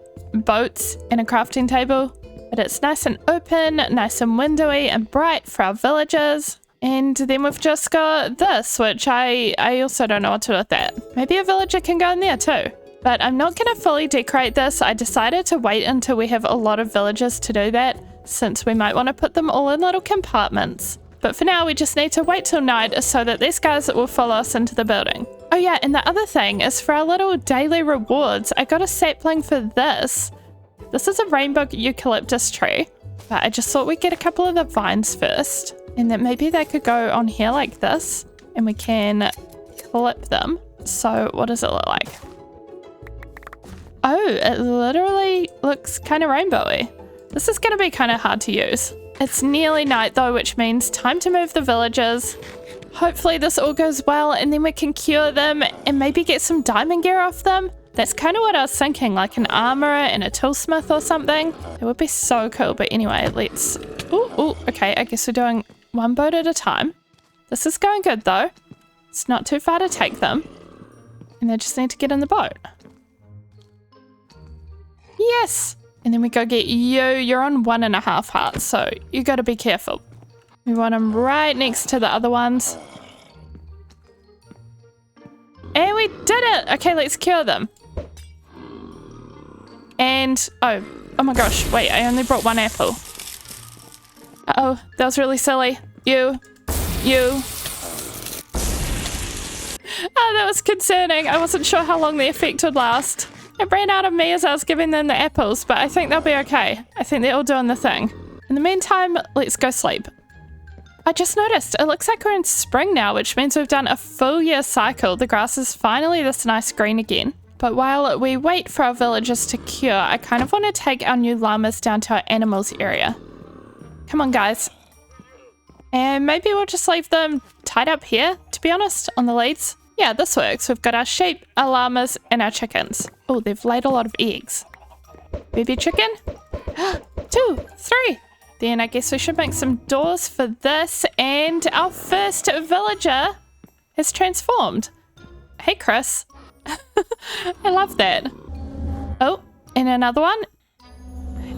boats and a crafting table. But it's nice and open, nice and windowy and bright for our villagers. And then we've just got this, which I also don't know what to do with that. Maybe a villager can go in there too. But I'm not going to fully decorate this. I decided to wait until we have a lot of villagers to do that, since we might want to put them all in little compartments. But for now, we just need to wait till night so that these guys will follow us into the building. Oh yeah, and the other thing is for our little daily rewards, I got a sapling for this. This is a rainbow eucalyptus tree, but I just thought we'd get a couple of the vines first, and that maybe they could go on here like this, and we can clip them. So what does it look like? Oh, it literally looks kind of rainbowy. This is going to be kind of hard to use. It's nearly night though, which means time to move the villagers. Hopefully this all goes well, and then we can cure them and maybe get some diamond gear off them. That's kind of what I was thinking, like an armorer and a toolsmith or something. It would be so cool, but anyway, let's... Ooh, okay, I guess we're doing one boat at a time. This is going good though. It's not too far to take them. And they just need to get in the boat. Yes! And then we go get you. You're on 1.5 hearts, so you got to be careful. We want them right next to the other ones. And we did it! Okay, let's cure them. And, oh my gosh, wait, I only brought 1 apple. Uh-oh, that was really silly. You. Oh, that was concerning. I wasn't sure how long the effect would last. It ran out of me as I was giving them the apples, but I think they'll be okay. I think they're all doing the thing. In the meantime, let's go sleep. I just noticed, it looks like we're in spring now, which means we've done a full year cycle. The grass is finally this nice green again. But while we wait for our villagers to cure, I kind of want to take our new llamas down to our animals area. Come on, guys. And maybe we'll just leave them tied up here, to be honest, on the leads. Yeah, this works. We've got our sheep, our llamas, and our chickens. Oh, they've laid a lot of eggs. Baby chicken? 2, 3. Then I guess we should make some doors for this, and our first villager has transformed. Hey, Chris. I love that. Oh, and another one.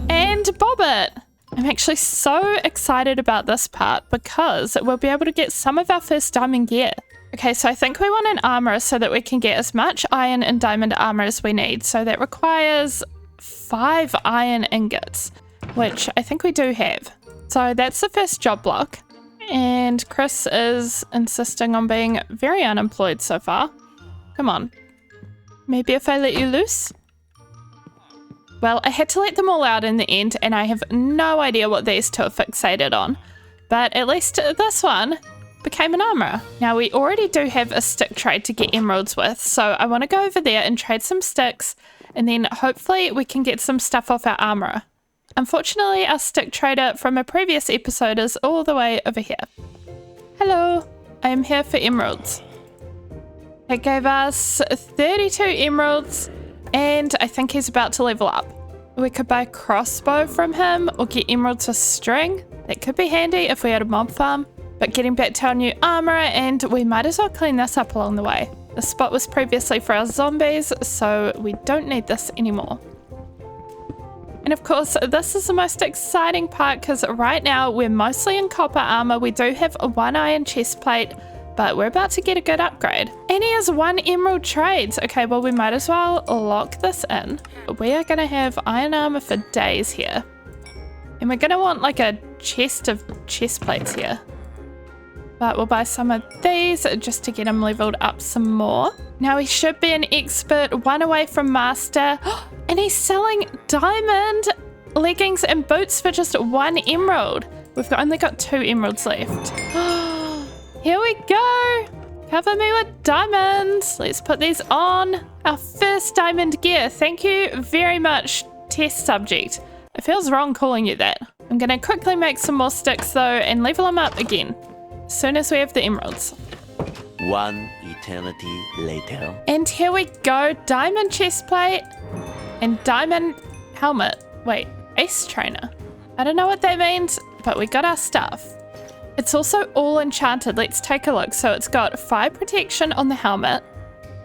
And Bobbit. I'm actually so excited about this part because we'll be able to get some of our first diamond gear. Okay, so I think we want an armor so that we can get as much iron and diamond armor as we need. So that requires 5 iron ingots, which I think we do have. So that's the first job block. And Chris is insisting on being very unemployed so far. Come on. Maybe if I let you loose? Well, I had to let them all out in the end, and I have no idea what these two are fixated on. But at least this one became an armor. Now, we already do have a stick trade to get emeralds with, so I want to go over there and trade some sticks, and then hopefully we can get some stuff off our armor. Unfortunately, our stick trader from a previous episode is all the way over here. Hello, I am here for emeralds. It gave us 32 emeralds, and I think he's about to level up. We could buy a crossbow from him or get emeralds for string. That could be handy if we had a mob farm. But getting back to our new armor, and we might as well clean this up along the way. The spot was previously for our zombies, so we don't need this anymore. And of course, this is the most exciting part because right now we're mostly in copper armor. We do have a 1 iron chest plate, but we're about to get a good upgrade. And he has 1 emerald trades. Okay, well, we might as well lock this in. We are going to have iron armor for days here. And we're going to want like a chest of chest plates here. But we'll buy some of these just to get him leveled up some more. Now he should be an expert, 1 away from master. And he's selling diamond leggings and boots for just 1 emerald. We've only got 2 emeralds left. Here we go. Cover me with diamonds. Let's put these on. Our first diamond gear. Thank you very much, test subject. It feels wrong calling you that. I'm going to quickly make some more sticks though and level them up again. As soon as we have the emeralds. 1 eternity later. And here we go. Diamond chest plate and diamond helmet. Wait, ace trainer. I don't know what that means, but we got our stuff. It's also all enchanted. Let's take a look. So it's got fire protection on the helmet,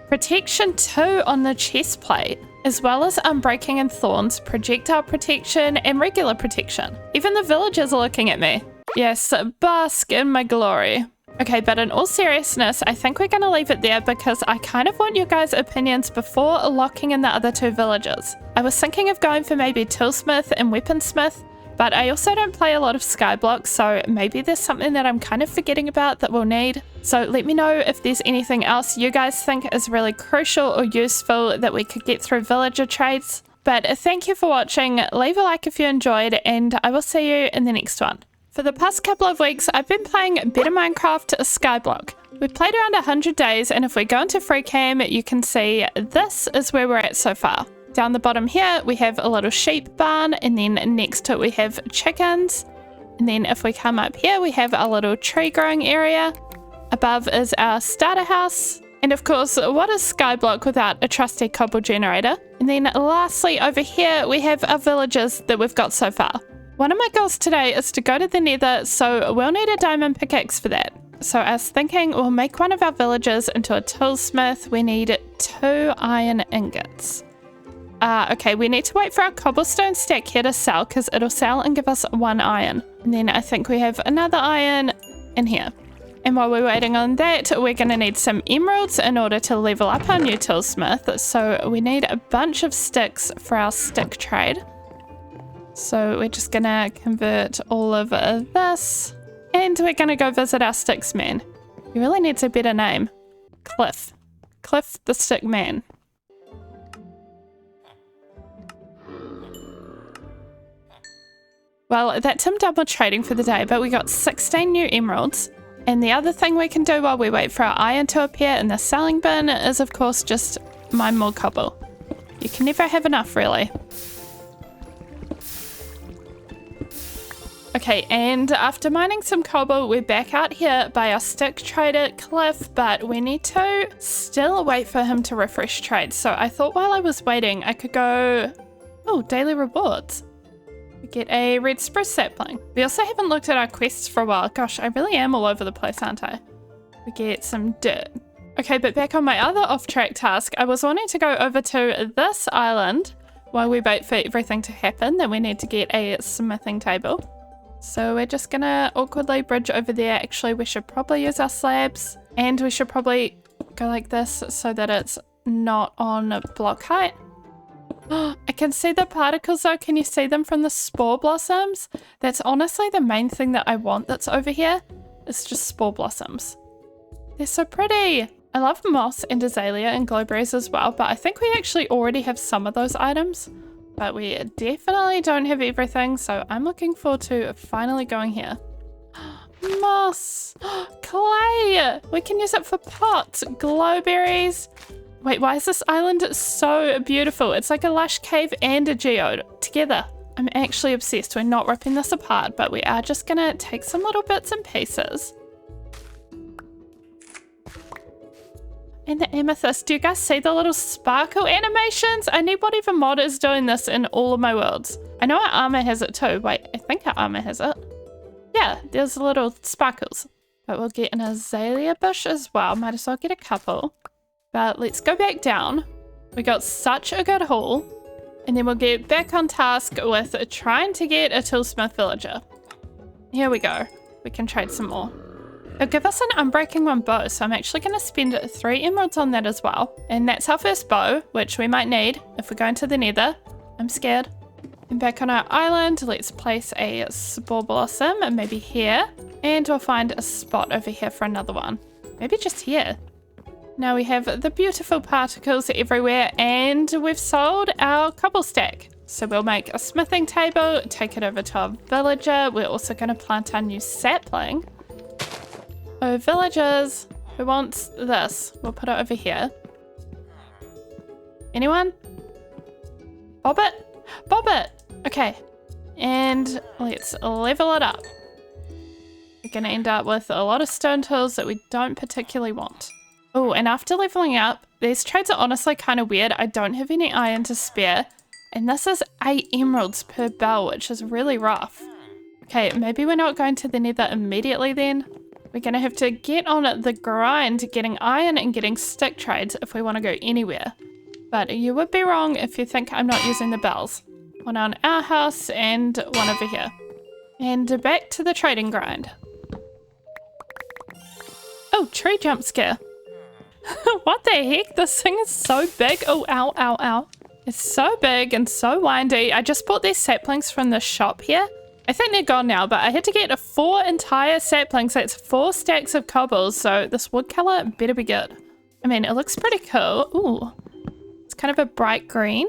protection 2 on the chest plate, as well as unbreaking and thorns, projectile protection, and regular protection. Even the villagers are looking at me. Yes, bask in my glory. Okay, but in all seriousness, I think we're going to leave it there because I kind of want your guys' opinions before locking in the other 2 villages. I was thinking of going for maybe toolsmith and weaponsmith, but I also don't play a lot of Skyblock, so maybe there's something that I'm kind of forgetting about that we'll need. So let me know if there's anything else you guys think is really crucial or useful that we could get through villager trades. But thank you for watching. Leave a like if you enjoyed, and I will see you in the next one. For the past couple of weeks, I've been playing Better Minecraft Skyblock. We've played around 100 days, and if we go into free cam, you can see this is where we're at so far. Down the bottom here, we have a little sheep barn, and then next to it we have chickens. And then if we come up here, we have a little tree growing area. Above is our starter house. And of course, what is Skyblock without a trusty cobble generator? And then lastly, over here, we have our villages that we've got so far. One of my goals today is to go to the nether, so we'll need a diamond pickaxe for that. So I was thinking we'll make one of our villages into a toolsmith. We need 2 iron ingots. Okay, we need to wait for our cobblestone stack here to sell because it'll sell and give us 1 iron. And then I think we have another iron in here. And while we're waiting on that, we're going to need some emeralds in order to level up our new toolsmith. So we need a bunch of sticks for our stick trade. So we're just going to convert all of this. And we're going to go visit our sticks man. He really needs a better name. Cliff. Cliff the stick man. Well, that's him double trading for the day, but we got 16 new emeralds. And the other thing we can do while we wait for our iron to appear in the selling bin is, of course, just mine more cobble. You can never have enough, really. Okay, and after mining some cobble, we're back out here by our stick trader, Cliff, but we need to still wait for him to refresh trade. So I thought while I was waiting, I could go... Oh, daily rewards. We get a red spruce sapling. We also haven't looked at our quests for a while. Gosh, I really am all over the place, aren't I? We get some dirt. Okay, but back on my other off-track task, I was wanting to go over to this island while we wait for everything to happen. Then we need to get a smithing table. So we're just gonna awkwardly bridge over there. Actually, we should probably use our slabs, and we should probably go like this so that it's not on block height. I can see the particles though. Can you see them from the spore blossoms? That's honestly the main thing that I want that's over here. It's just spore blossoms. They're so pretty. I love moss and azalea and glowberries as well, but I think we actually already have some of those items. But we definitely don't have everything, so I'm looking forward to finally going here. Moss! Clay! We can use it for pots, glowberries. Wait, why is this island so beautiful? It's like a lush cave and a geode together. I'm actually obsessed. We're not ripping this apart, but we are just gonna take some little bits and pieces. And the amethyst, do you guys see the little sparkle animations? I need whatever mod is doing this in all of my worlds. I know our armor has it too. Wait, I think our armor has it. Yeah, there's little sparkles. But we'll get an azalea bush as well. Might as well get a couple. But let's go back down. We got such a good haul. And then we'll get back on task with trying to get a toolsmith villager. Here we go. We can trade some more. It'll give us an unbreaking one bow, so I'm actually going to spend 3 emeralds on that as well. And that's our first bow, which we might need if we go into the nether. I'm scared. And back on our island, let's place a spore blossom, maybe here. And we'll find a spot over here for another one. Maybe just here. Now we have the beautiful particles everywhere, and we've sold our cobble stack. So we'll make a smithing table, take it over to our villager. We're also going to plant our new sapling. Oh, villagers, who wants this? We'll put it over here. Anyone? Bobbit? Bobbit! Okay. And let's level it up. We're going to end up with a lot of stone tools that we don't particularly want. Oh, and after leveling up, these trades are honestly kind of weird. I don't have any iron to spare. And this is 8 emeralds per bell, which is really rough. Okay, maybe we're not going to the nether immediately then. We're going to have to get on the grind getting iron and getting stick trades if we want to go anywhere. But you would be wrong if you think I'm not using the bells. One on our house and one over here. And back to the trading grind. Oh, tree jump scare. What the heck? This thing is so big. Oh, ow, ow, ow. It's so big and so windy. I just bought these saplings from the shop here. I think they're gone now, but I had to get 4 entire saplings. That's 4 stacks of cobbles, so this wood color better be good. I mean, it looks pretty cool. Ooh, it's kind of a bright green.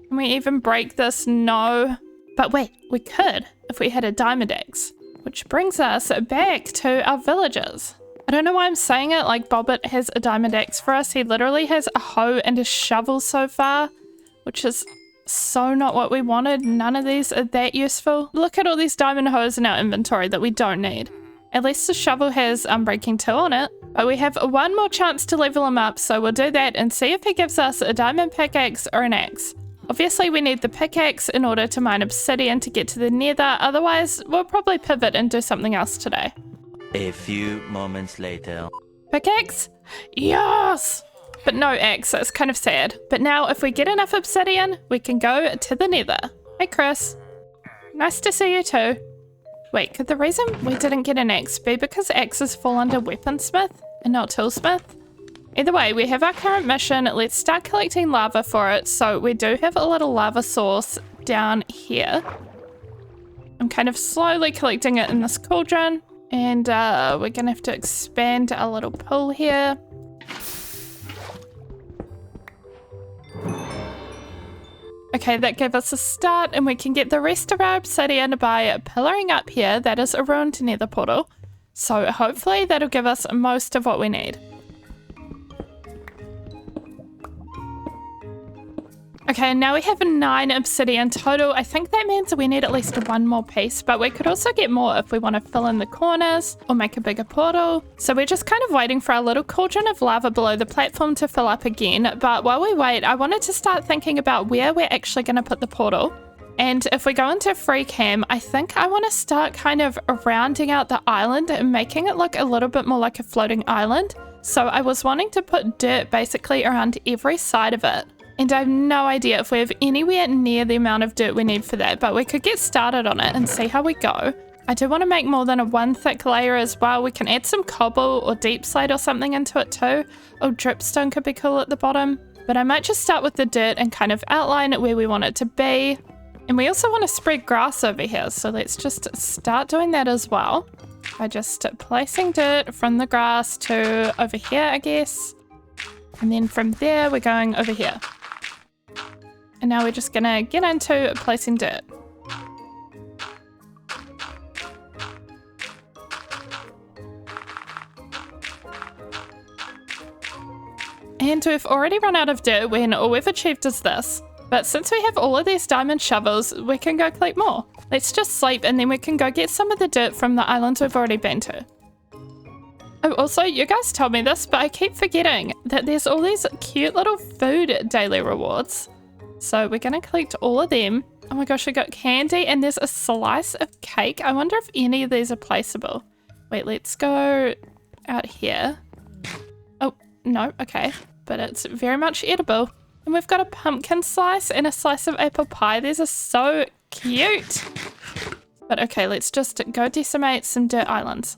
Can we even break this? No. But wait, we could if we had a diamond axe, which brings us back to our villagers. I don't know why I'm saying it like Bobbit has a diamond axe for us. He literally has a hoe and a shovel so far, which is so not what we wanted. None of these are that useful. Look at all these diamond hoes in our inventory that we don't need. At least the shovel has Unbreaking 2 on it. But we have one more chance to level him up, so we'll do that and see if he gives us a diamond pickaxe or an axe. Obviously we need the pickaxe in order to mine obsidian to get to the nether, otherwise we'll probably pivot and do something else today. A few moments later. Pickaxe? Yes! But no axe, that's kind of sad. But now if we get enough obsidian, we can go to the nether. Hey Chris. Nice to see you too. Wait, could the reason we didn't get an axe be because axes fall under weaponsmith and not toolsmith? Either way, we have our current mission. Let's start collecting lava for it. So we do have a little lava source down here. I'm kind of slowly collecting it in this cauldron. And we're going to have to expand our little pool here. Okay, that gave us a start, and we can get the rest of our obsidian by pillaring up here. That is a ruined nether portal. So hopefully that'll give us most of what we need. Okay, now we have 9 obsidian total. I think that means we need at least 1 more piece, but we could also get more if we want to fill in the corners or make a bigger portal. So we're just kind of waiting for our little cauldron of lava below the platform to fill up again. But while we wait, I wanted to start thinking about where we're actually going to put the portal. And if we go into free cam, I think I want to start kind of rounding out the island and making it look a little bit more like a floating island. So I was wanting to put dirt basically around every side of it. And I have no idea if we have anywhere near the amount of dirt we need for that, but we could get started on it and see how we go. I do want to make more than a 1 thick layer as well. We can add some cobble or deep slate or something into it too. Oh, dripstone could be cool at the bottom. But I might just start with the dirt and kind of outline it where we want it to be. And we also want to spread grass over here, so let's just start doing that as well. By just placing dirt from the grass to over here, I guess. And then from there, we're going over here. And now we're just gonna get into placing dirt. And we've already run out of dirt when all we've achieved is this. But since we have all of these diamond shovels, we can go collect more. Let's just sleep and then we can go get some of the dirt from the islands we've already been to. Oh, also, you guys told me this, but I keep forgetting that there's all these cute little food daily rewards. So we're going to collect all of them. Oh my gosh, we got candy and there's a slice of cake. I wonder if any of these are placeable. Wait, let's go out here. Oh, no, okay. But it's very much edible. And we've got a pumpkin slice and a slice of apple pie. These are so cute. But okay, let's just go decimate some dirt islands.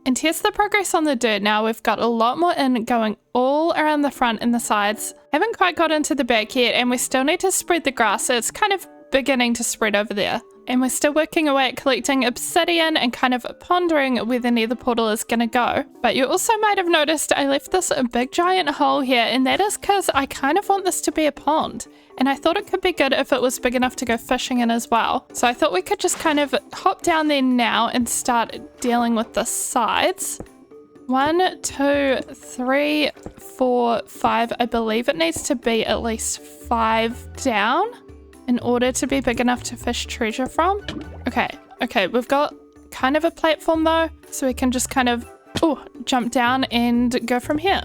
And here's the progress on the dirt now. We've got a lot more in going all around the front and the sides. Haven't quite got into the back yet, and we still need to spread the grass. It's kind of beginning to spread over there. And we're still working away at collecting obsidian and kind of pondering where the nether portal is going to go. But you also might have noticed I left this big giant hole here, and that is because I kind of want this to be a pond. And I thought it could be good if it was big enough to go fishing in as well. So I thought we could just kind of hop down there now and start dealing with the sides. 1, 2, 3, 4, 5. I believe it needs to be at least 5 down in order to be big enough to fish treasure from. Okay, we've got kind of a platform though, so we can just kind of jump down and go from here.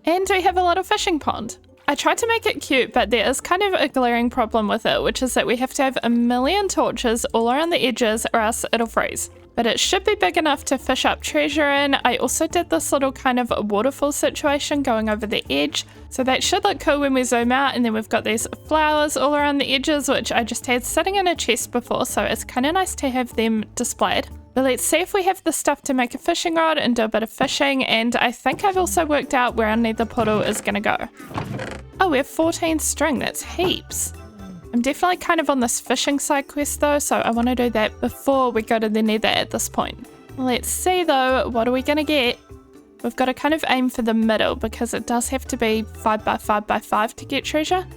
And we have a little fishing pond. I tried to make it cute, but there is kind of a glaring problem with it, which is that we have to have a million torches all around the edges or else it'll freeze. But it should be big enough to fish up treasure in. I also did this little kind of waterfall situation going over the edge, so that should look cool when we zoom out. And then we've got these flowers all around the edges, which I just had sitting in a chest before, so it's kind of nice to have them displayed. But let's see if we have the stuff to make a fishing rod and do a bit of fishing. And I think I've also worked out where our nether portal is going to go. Oh, we have 14 string. That's heaps. I'm definitely kind of on this fishing side quest though, so I want to do that before we go to the nether at this point. Let's see though, what are we going to get? We've got to kind of aim for the middle because it does have to be 5 by 5 by 5 to get treasure.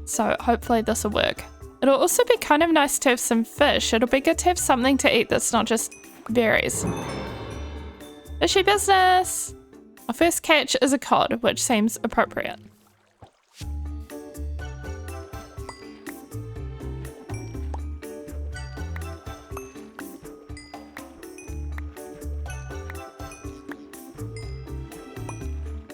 So hopefully this will work. It'll also be kind of nice to have some fish. It'll be good to have something to eat that's not just berries. Fishy business! Our first catch is a cod, which seems appropriate.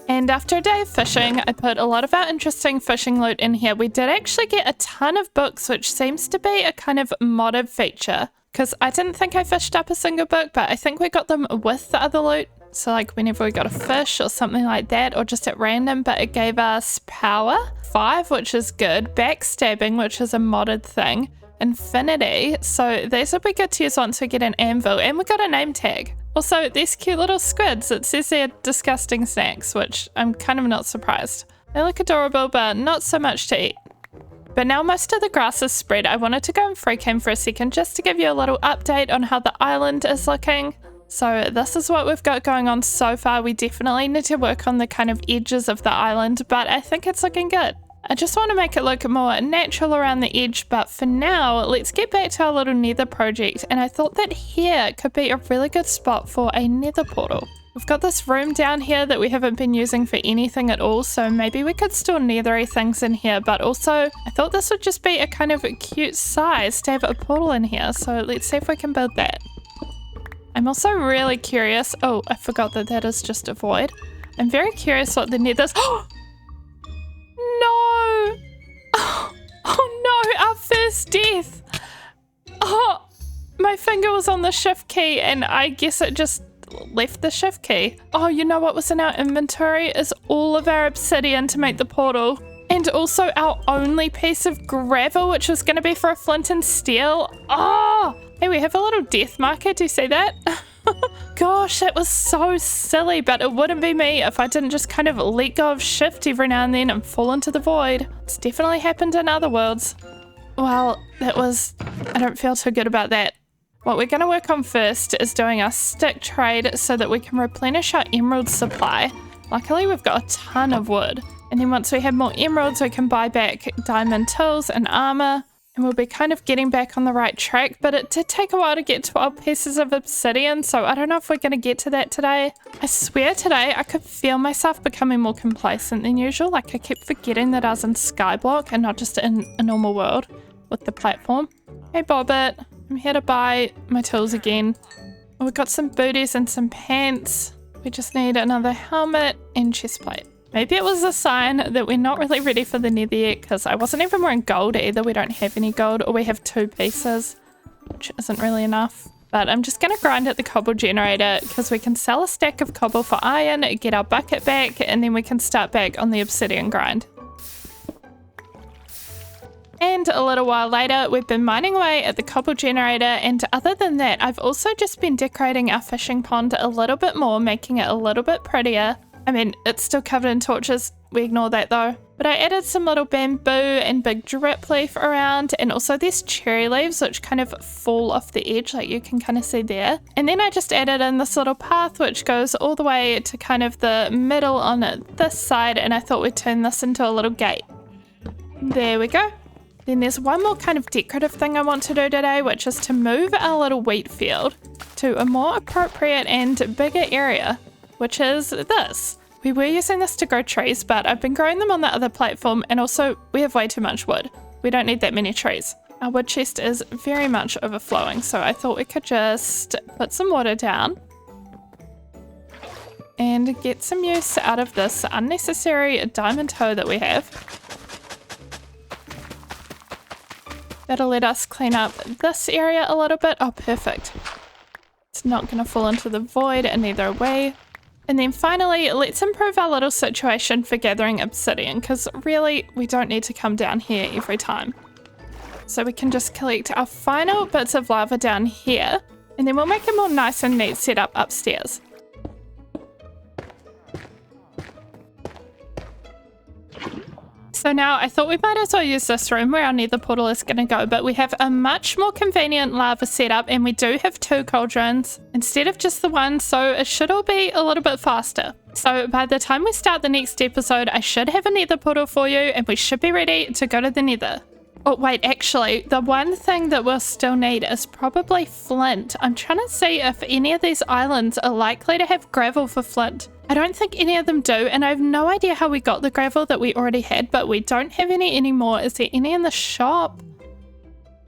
And after a day of fishing, I put a lot of our interesting fishing loot in here. We did actually get a ton of books, which seems to be a kind of modded feature. Because I didn't think I fished up a single book, but I think we got them with the other loot. So like whenever we got a fish or something like that, or just at random, but it gave us power, 5, which is good, backstabbing, which is a modded thing, infinity. So these will be good to use once we get an anvil, and we got a name tag. Also, these cute little squids, it says they're disgusting snacks, which I'm kind of not surprised. They look adorable, but not so much to eat. But now most of the grass is spread, I wanted to go in free cam for a second just to give you a little update on how the island is looking. So this is what we've got going on so far. We definitely need to work on the kind of edges of the island, but I think it's looking good. I just want to make it look more natural around the edge, but for now, let's get back to our little nether project, and I thought that here could be a really good spot for a nether portal. We've got this room down here that we haven't been using for anything at all, so maybe we could store nethery things in here, but also I thought this would just be a kind of a cute size to have a portal in here, so let's see if we can build that. I'm also really curious, oh, I forgot that that is just a void. I'm very curious what the nether's, oh no! Oh no, our first death! Oh, my finger was on the shift key and I guess it just left the shift key. Oh, you know what was in our inventory is all of our obsidian to make the portal. And also our only piece of gravel, which was going to be for a flint and steel. Oh! Hey, we have a little death marker. Do you see that? Gosh, that was so silly, but it wouldn't be me if I didn't just kind of let go of shift every now and then and fall into the void. It's definitely happened in other worlds. Well, I don't feel too good about that. What we're going to work on first is doing our stick trade so that we can replenish our emerald supply. Luckily, we've got a ton of wood. And then once we have more emeralds, we can buy back diamond tools and armor. And we'll be kind of getting back on the right track, but it did take a while to get 12 pieces of obsidian, so I don't know if we're going to get to that today. I swear today I could feel myself becoming more complacent than usual, like I kept forgetting that I was in Skyblock and not just in a normal world with the platform. Hey Bobbit, I'm here to buy my tools again. Oh, we've got some booties and some pants. We just need another helmet and chest plate. Maybe it was a sign that we're not really ready for the nether yet, because I wasn't even wearing gold either. We don't have any gold, or we have 2 pieces, which isn't really enough. But I'm just going to grind at the cobble generator, because we can sell a stack of cobble for iron, get our bucket back, and then we can start back on the obsidian grind. And a little while later, we've been mining away at the cobble generator, and other than that, I've also just been decorating our fishing pond a little bit more, making it a little bit prettier. I mean, it's still covered in torches. We ignore that though. But I added some little bamboo and big drip leaf around, and also these cherry leaves which kind of fall off the edge, like you can kind of see there. And then I just added in this little path which goes all the way to kind of the middle on this side, and I thought we'd turn this into a little gate. There we go. Then there's one more kind of decorative thing I want to do today, which is to move our little wheat field to a more appropriate and bigger area, which is this. We were using this to grow trees, but I've been growing them on the other platform, and also we have way too much wood. We don't need that many trees. Our wood chest is very much overflowing, so I thought we could just put some water down and get some use out of this unnecessary diamond hoe that we have. That'll let us clean up this area a little bit. Oh, perfect. It's not going to fall into the void, and neither are we. And then finally, let's improve our little situation for gathering obsidian, because really, we don't need to come down here every time. So we can just collect our final bits of lava down here, and then we'll make a more nice and neat setup upstairs. So now I thought we might as well use this room where our nether portal is going to go, but we have a much more convenient lava setup, and we do have 2 cauldrons instead of just the one, so it should all be a little bit faster. So by the time we start the next episode, I should have a nether portal for you, and we should be ready to go to the nether. Oh wait, actually, the one thing that we'll still need is probably flint. I'm trying to see if any of these islands are likely to have gravel for flint. I don't think any of them do, and I have no idea how we got the gravel that we already had, but we don't have any anymore. Is there any in the shop?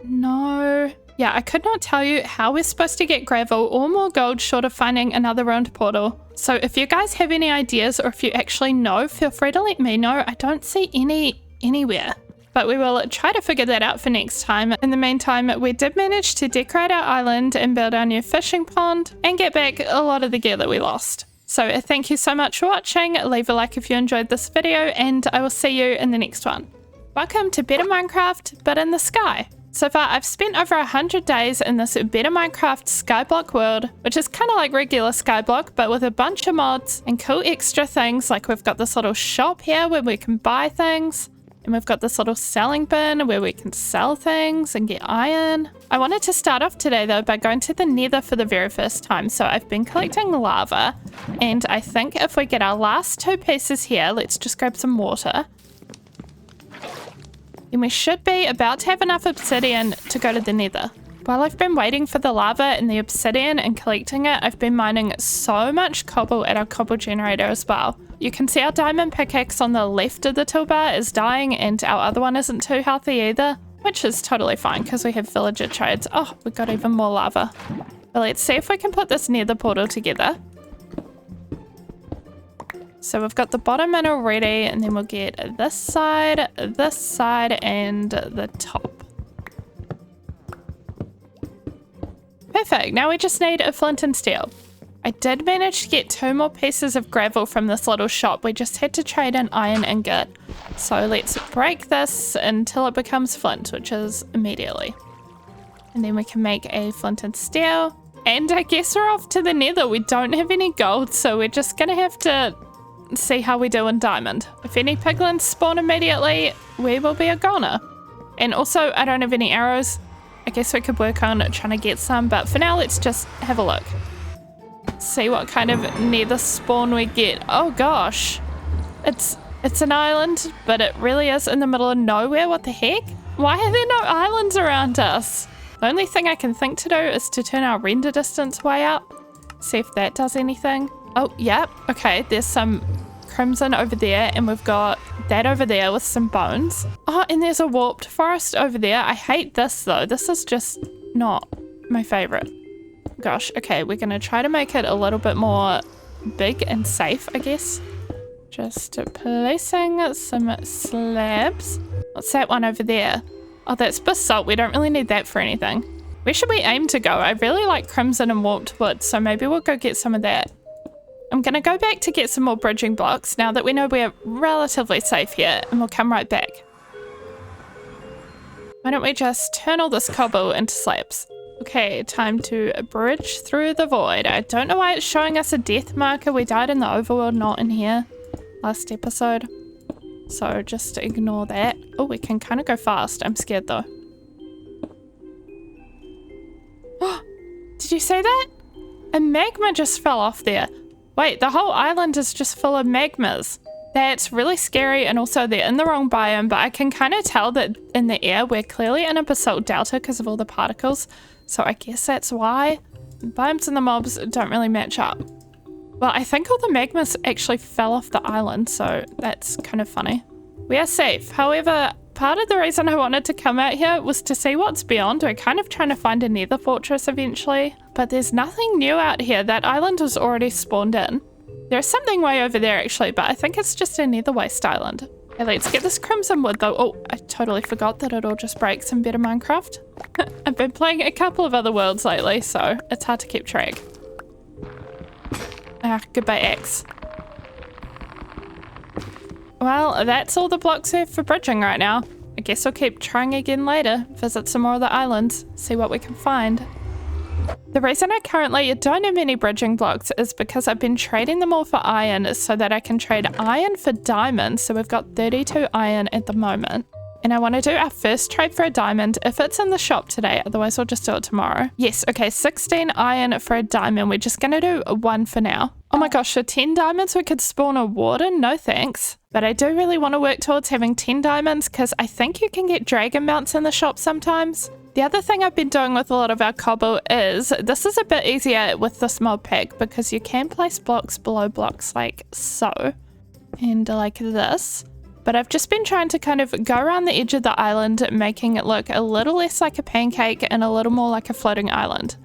No. Yeah, I could not tell you how we're supposed to get gravel or more gold short of finding another ruined portal. So if you guys have any ideas, or if you actually know, feel free to let me know. I don't see any anywhere. But we will try to figure that out for next time. In the meantime, we did manage to decorate our island and build our new fishing pond and get back a lot of the gear that we lost. So thank you so much for watching. Leave a like if you enjoyed this video, and I will see you in the next one. Welcome to Better Minecraft, but in the sky. So far, I've spent over 100 days in this Better Minecraft Skyblock world, which is kind of like regular Skyblock, but with a bunch of mods and cool extra things, like we've got this little shop here where we can buy things. And we've got this little selling bin where we can sell things and get iron. I wanted to start off today though by going to the nether for the very first time. So I've been collecting lava, and I think if we get our last 2 pieces here, let's just grab some water. Then we should be about to have enough obsidian to go to the nether. While I've been waiting for the lava and the obsidian and collecting it, I've been mining so much cobble at our cobble generator as well. You can see our diamond pickaxe on the left of the toolbar is dying, and our other one isn't too healthy either, which is totally fine because we have villager trades. Oh, we got even more lava. But let's see if we can put this nether portal together. So we've got the bottom in already, and then we'll get this side, and the top. Perfect, now we just need a flint and steel. I did manage to get 2 more pieces of gravel from this little shop. We just had to trade an iron ingot. So let's break this until it becomes flint, which is immediately. And then we can make a flint and steel. And I guess we're off to the nether. We don't have any gold, so we're just gonna have to see how we do in diamond. If any piglins spawn immediately, we will be a goner. And also, I don't have any arrows. I guess we could work on trying to get some, but for now, let's just have a look. See what kind of nether spawn we get. Oh gosh, it's an island, but it really is in the middle of nowhere. What the heck? Why are there no islands around us? The only thing I can think to do is to turn our render distance way up, see if that does anything. Oh yep, okay, there's some crimson over there, and we've got that over there with some bones. Oh, and there's a warped forest over there. I hate this though. This is just not my favorite. Gosh, okay, we're gonna try to make it a little bit more big and safe, I guess. Just placing some slabs. What's that one over there? Oh, that's basalt. We don't really need that for anything. Where should we aim to go? I really like crimson and warped wood, so maybe we'll go get some of that. I'm gonna go back to get some more bridging blocks now that we know we're relatively safe here, and we'll come right back. Why don't we just turn all this cobble into slabs? Okay, time to bridge through the void. I don't know why it's showing us a death marker. We died in the overworld, not in here last episode. So just ignore that. Oh, we can kind of go fast. I'm scared though. Did you see that? A magma just fell off there. Wait, the whole island is just full of magmas. That's really scary, and also they're in the wrong biome, but I can kind of tell that in the air we're clearly in a basalt delta because of all the particles. So I guess that's why. The biomes and the mobs don't really match up. Well, I think all the magmas actually fell off the island, so that's kind of funny. We are safe. However, part of the reason I wanted to come out here was to see what's beyond. We're kind of trying to find a nether fortress eventually, but there's nothing new out here. That island was already spawned in. There's something way over there actually, but I think it's just a nether waste island. Okay, let's get this crimson wood though. Oh, I totally forgot that it all just breaks in Better Minecraft. I've been playing a couple of other worlds lately, so it's hard to keep track. Ah, goodbye axe. Well, that's all the blocks here for bridging right now. I guess I'll keep trying again later, visit some more of the islands, see what we can find. The reason I currently don't have many bridging blocks is because I've been trading them all for iron so that I can trade iron for diamonds. So we've got 32 iron at the moment. And I want to do our first trade for a diamond if it's in the shop today, otherwise we'll just do it tomorrow. Yes, okay, 16 iron for a diamond. We're just going to do one for now. Oh my gosh, for 10 diamonds we could spawn a warden? No thanks. But I do really want to work towards having 10 diamonds because I think you can get dragon mounts in the shop sometimes. The other thing I've been doing with a lot of our cobble is, this is a bit easier with this mod pack because you can place blocks below blocks like so, and like this. But I've just been trying to kind of go around the edge of the island, making it look a little less like a pancake and a little more like a floating island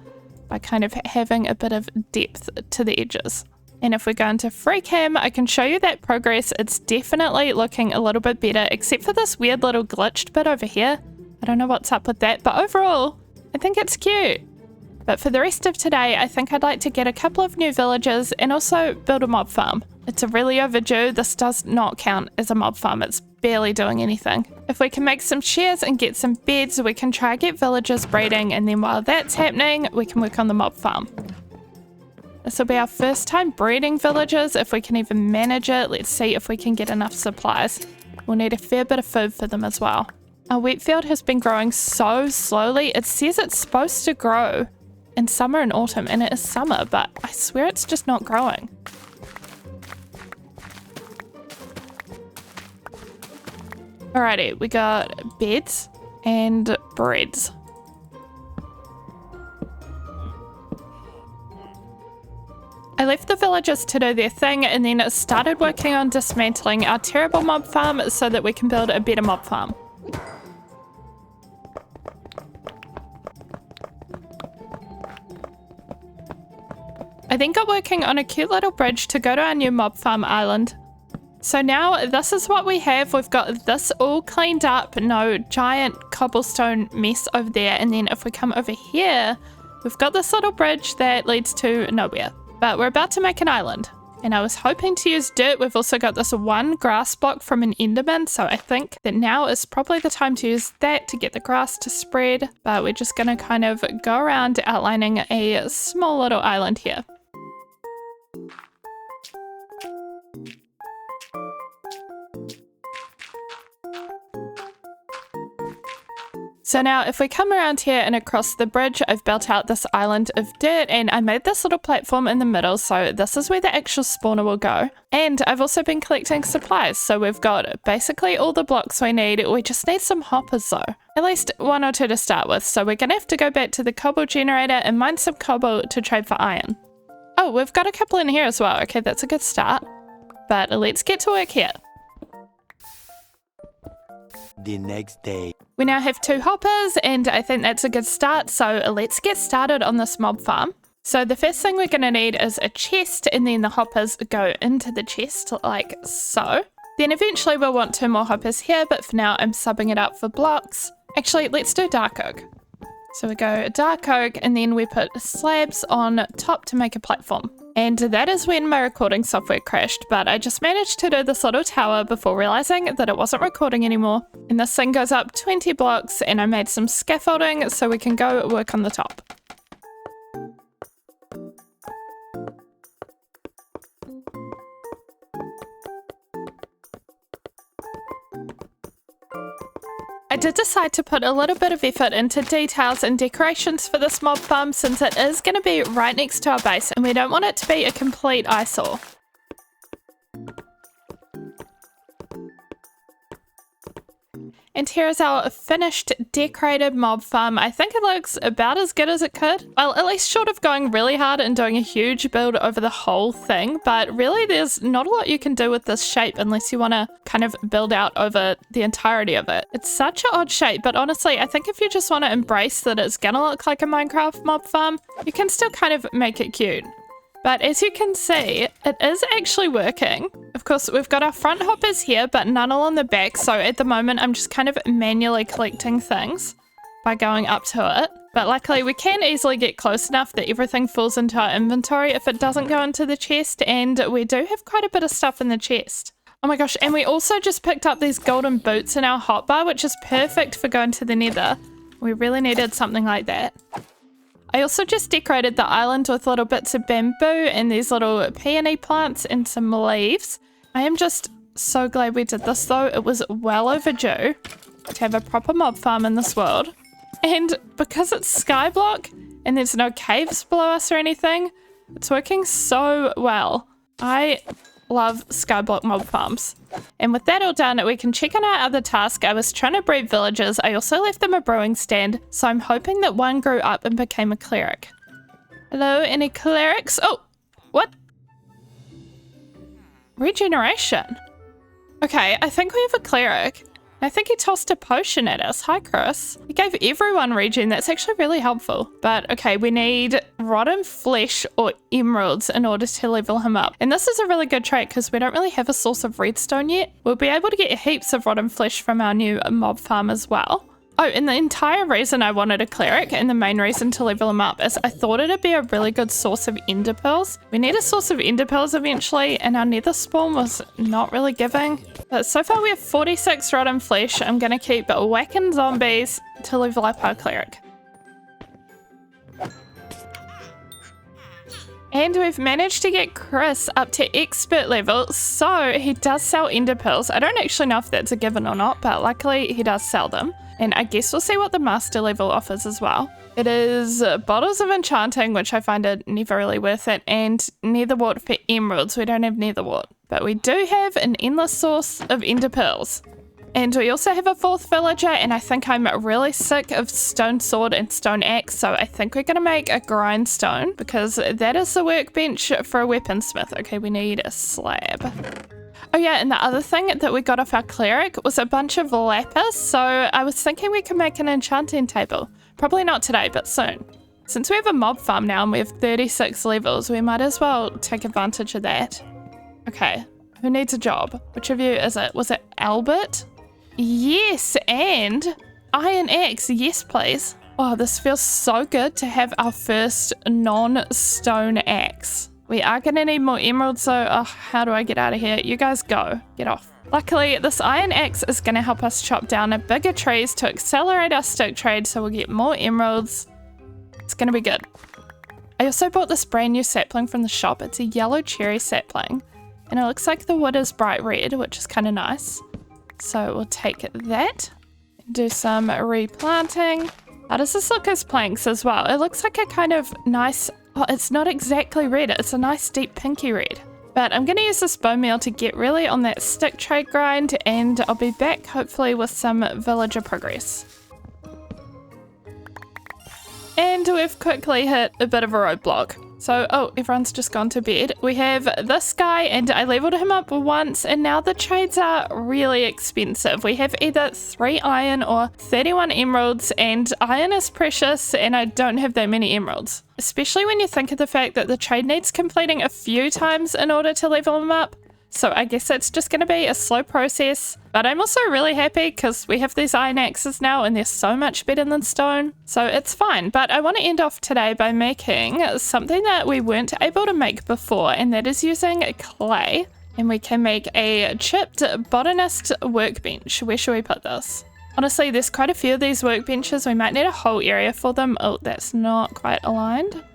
by kind of having a bit of depth to the edges. And if we go into free cam, I can show you that progress. It's definitely looking a little bit better, except for this weird little glitched bit over here. I don't know what's up with that, but overall, I think it's cute. But for the rest of today, I think I'd like to get a couple of new villages and also build a mob farm. It's really overdue. This does not count as a mob farm. It's barely doing anything. If we can make some shares and get some beds, we can try get villagers breeding, and then while that's happening, we can work on the mob farm. This will be our first time breeding villagers, if we can even manage it. Let's see if we can get enough supplies. We'll need a fair bit of food for them as well. Our wheat field has been growing so slowly. It says it's supposed to grow in summer and autumn, and it is summer, but I swear it's just not growing. Alrighty, we got beds and breads. I left the villagers to do their thing and then started working on dismantling our terrible mob farm so that we can build a better mob farm. I then got working on a cute little bridge to go to our new mob farm island. So now this is what we have. We've got this all cleaned up, no giant cobblestone mess over there. And then if we come over here, we've got this little bridge that leads to nowhere. But we're about to make an island. And I was hoping to use dirt. We've also got this one grass block from an enderman. So I think that now is probably the time to use that to get the grass to spread. But we're just going to kind of go around outlining a small little island here. So now if we come around here and across the bridge, I've built out this island of dirt and I made this little platform in the middle. So this is where the actual spawner will go. And I've also been collecting supplies. So we've got basically all the blocks we need. We just need some hoppers though. At least one or two to start with. So we're going to have to go back to the cobble generator and mine some cobble to trade for iron. Oh, we've got a couple in here as well. Okay, that's a good start. But let's get to work here. The next day. We now have 2 hoppers and I think that's a good start. So let's get started on this mob farm. So the first thing we're going to need is a chest, and then the hoppers go into the chest like so. Then eventually we'll want 2 more hoppers here, but for now I'm subbing it up for blocks. Actually, let's do dark oak. So we go dark oak, and then we put slabs on top to make a platform. And that is when my recording software crashed, but I just managed to do this little tower before realizing that it wasn't recording anymore. And this thing goes up 20 blocks, and I made some scaffolding so we can go work on the top. I did decide to put a little bit of effort into details and decorations for this mob farm since it is going to be right next to our base and we don't want it to be a complete eyesore. And here is our finished decorated mob farm. I think it looks about as good as it could. Well, at least short of going really hard and doing a huge build over the whole thing, but really there's not a lot you can do with this shape unless you want to kind of build out over the entirety of it. It's such an odd shape, but honestly, I think if you just want to embrace that it's gonna look like a Minecraft mob farm, you can still kind of make it cute. But as you can see, it is actually working. Of course, we've got our front hoppers here, but none along the back. So at the moment, I'm just kind of manually collecting things by going up to it. But luckily, we can easily get close enough that everything falls into our inventory if it doesn't go into the chest. And we do have quite a bit of stuff in the chest. Oh my gosh, and we also just picked up these golden boots in our hotbar, which is perfect for going to the nether. We really needed something like that. I also just decorated the island with little bits of bamboo and these little peony plants and some leaves. I am just so glad we did this though. It was well overdue to have a proper mob farm in this world. And because it's Skyblock and there's no caves below us or anything, it's working so well. I love Skyblock mob farms. And with that all done, we can check on our other task. I was trying to breed villagers. I also left them a brewing stand, so I'm hoping that one grew up and became a cleric. Hello, any clerics? Oh, what? Regeneration. Okay, I think we have a cleric. I think he tossed a potion at us. Hi, Chris. He gave everyone regen. That's actually really helpful. But okay, we need rotten flesh or emeralds in order to level him up. And this is a really good trait because we don't really have a source of redstone yet. We'll be able to get heaps of rotten flesh from our new mob farm as well. Oh, and the entire reason I wanted a cleric and the main reason to level him up is I thought it'd be a really good source of ender pearls. We need a source of ender pearls eventually, and our nether spawn was not really giving. But so far we have 46 rotten flesh. I'm going to keep whacking zombies to level up our cleric. And we've managed to get Chris up to expert level, so he does sell ender pearls. I don't actually know if that's a given or not, but luckily he does sell them. And I guess we'll see what the master level offers as well. It is bottles of enchanting, which I find it never really worth it, and nether wart for emeralds. We don't have nether wart, but we do have an endless source of ender pearls. And we also have a 4th villager, and I think I'm really sick of stone sword and stone axe, so I think we're going to make a grindstone because that is the workbench for a weaponsmith. Okay, we need a slab. Oh yeah, and the other thing that we got off our cleric was a bunch of lapis, so I was thinking we could make an enchanting table. Probably not today, but soon. Since we have a mob farm now and we have 36 levels, we might as well take advantage of that. Okay, who needs a job? Which of you is it? Was it Albert? Yes, and iron axe. Yes, please. Oh, this feels so good to have our first non-stone axe. We are going to need more emeralds, so how do I get out of here? You guys go. Get off. Luckily, this iron axe is going to help us chop down bigger trees to accelerate our stick trade, so we'll get more emeralds. It's going to be good. I also bought this brand new sapling from the shop. It's a yellow cherry sapling, and it looks like the wood is bright red, which is kind of nice. So we'll take that, do some replanting. How does this look as planks as well? It looks like a kind of nice... Oh, it's not exactly red. It's a nice deep pinky red. But I'm going to use this bone meal to get really on that stick trade grind, and I'll be back hopefully with some villager progress. And we've quickly hit a bit of a roadblock. So, oh, everyone's just gone to bed. We have this guy, and I leveled him up once, and now the trades are really expensive. We have either 3 iron or 31 emeralds, and iron is precious, and I don't have that many emeralds. Especially when you think of the fact that the trade needs completing a few times in order to level him up. So I guess it's just going to be a slow process. But I'm also really happy because we have these iron axes now and they're so much better than stone. So it's fine. But I want to end off today by making something that we weren't able to make before, and that is using clay. And we can make a chipped botanist workbench. Where should we put this? Honestly, there's quite a few of these workbenches. We might need a whole area for them. Oh, that's not quite aligned.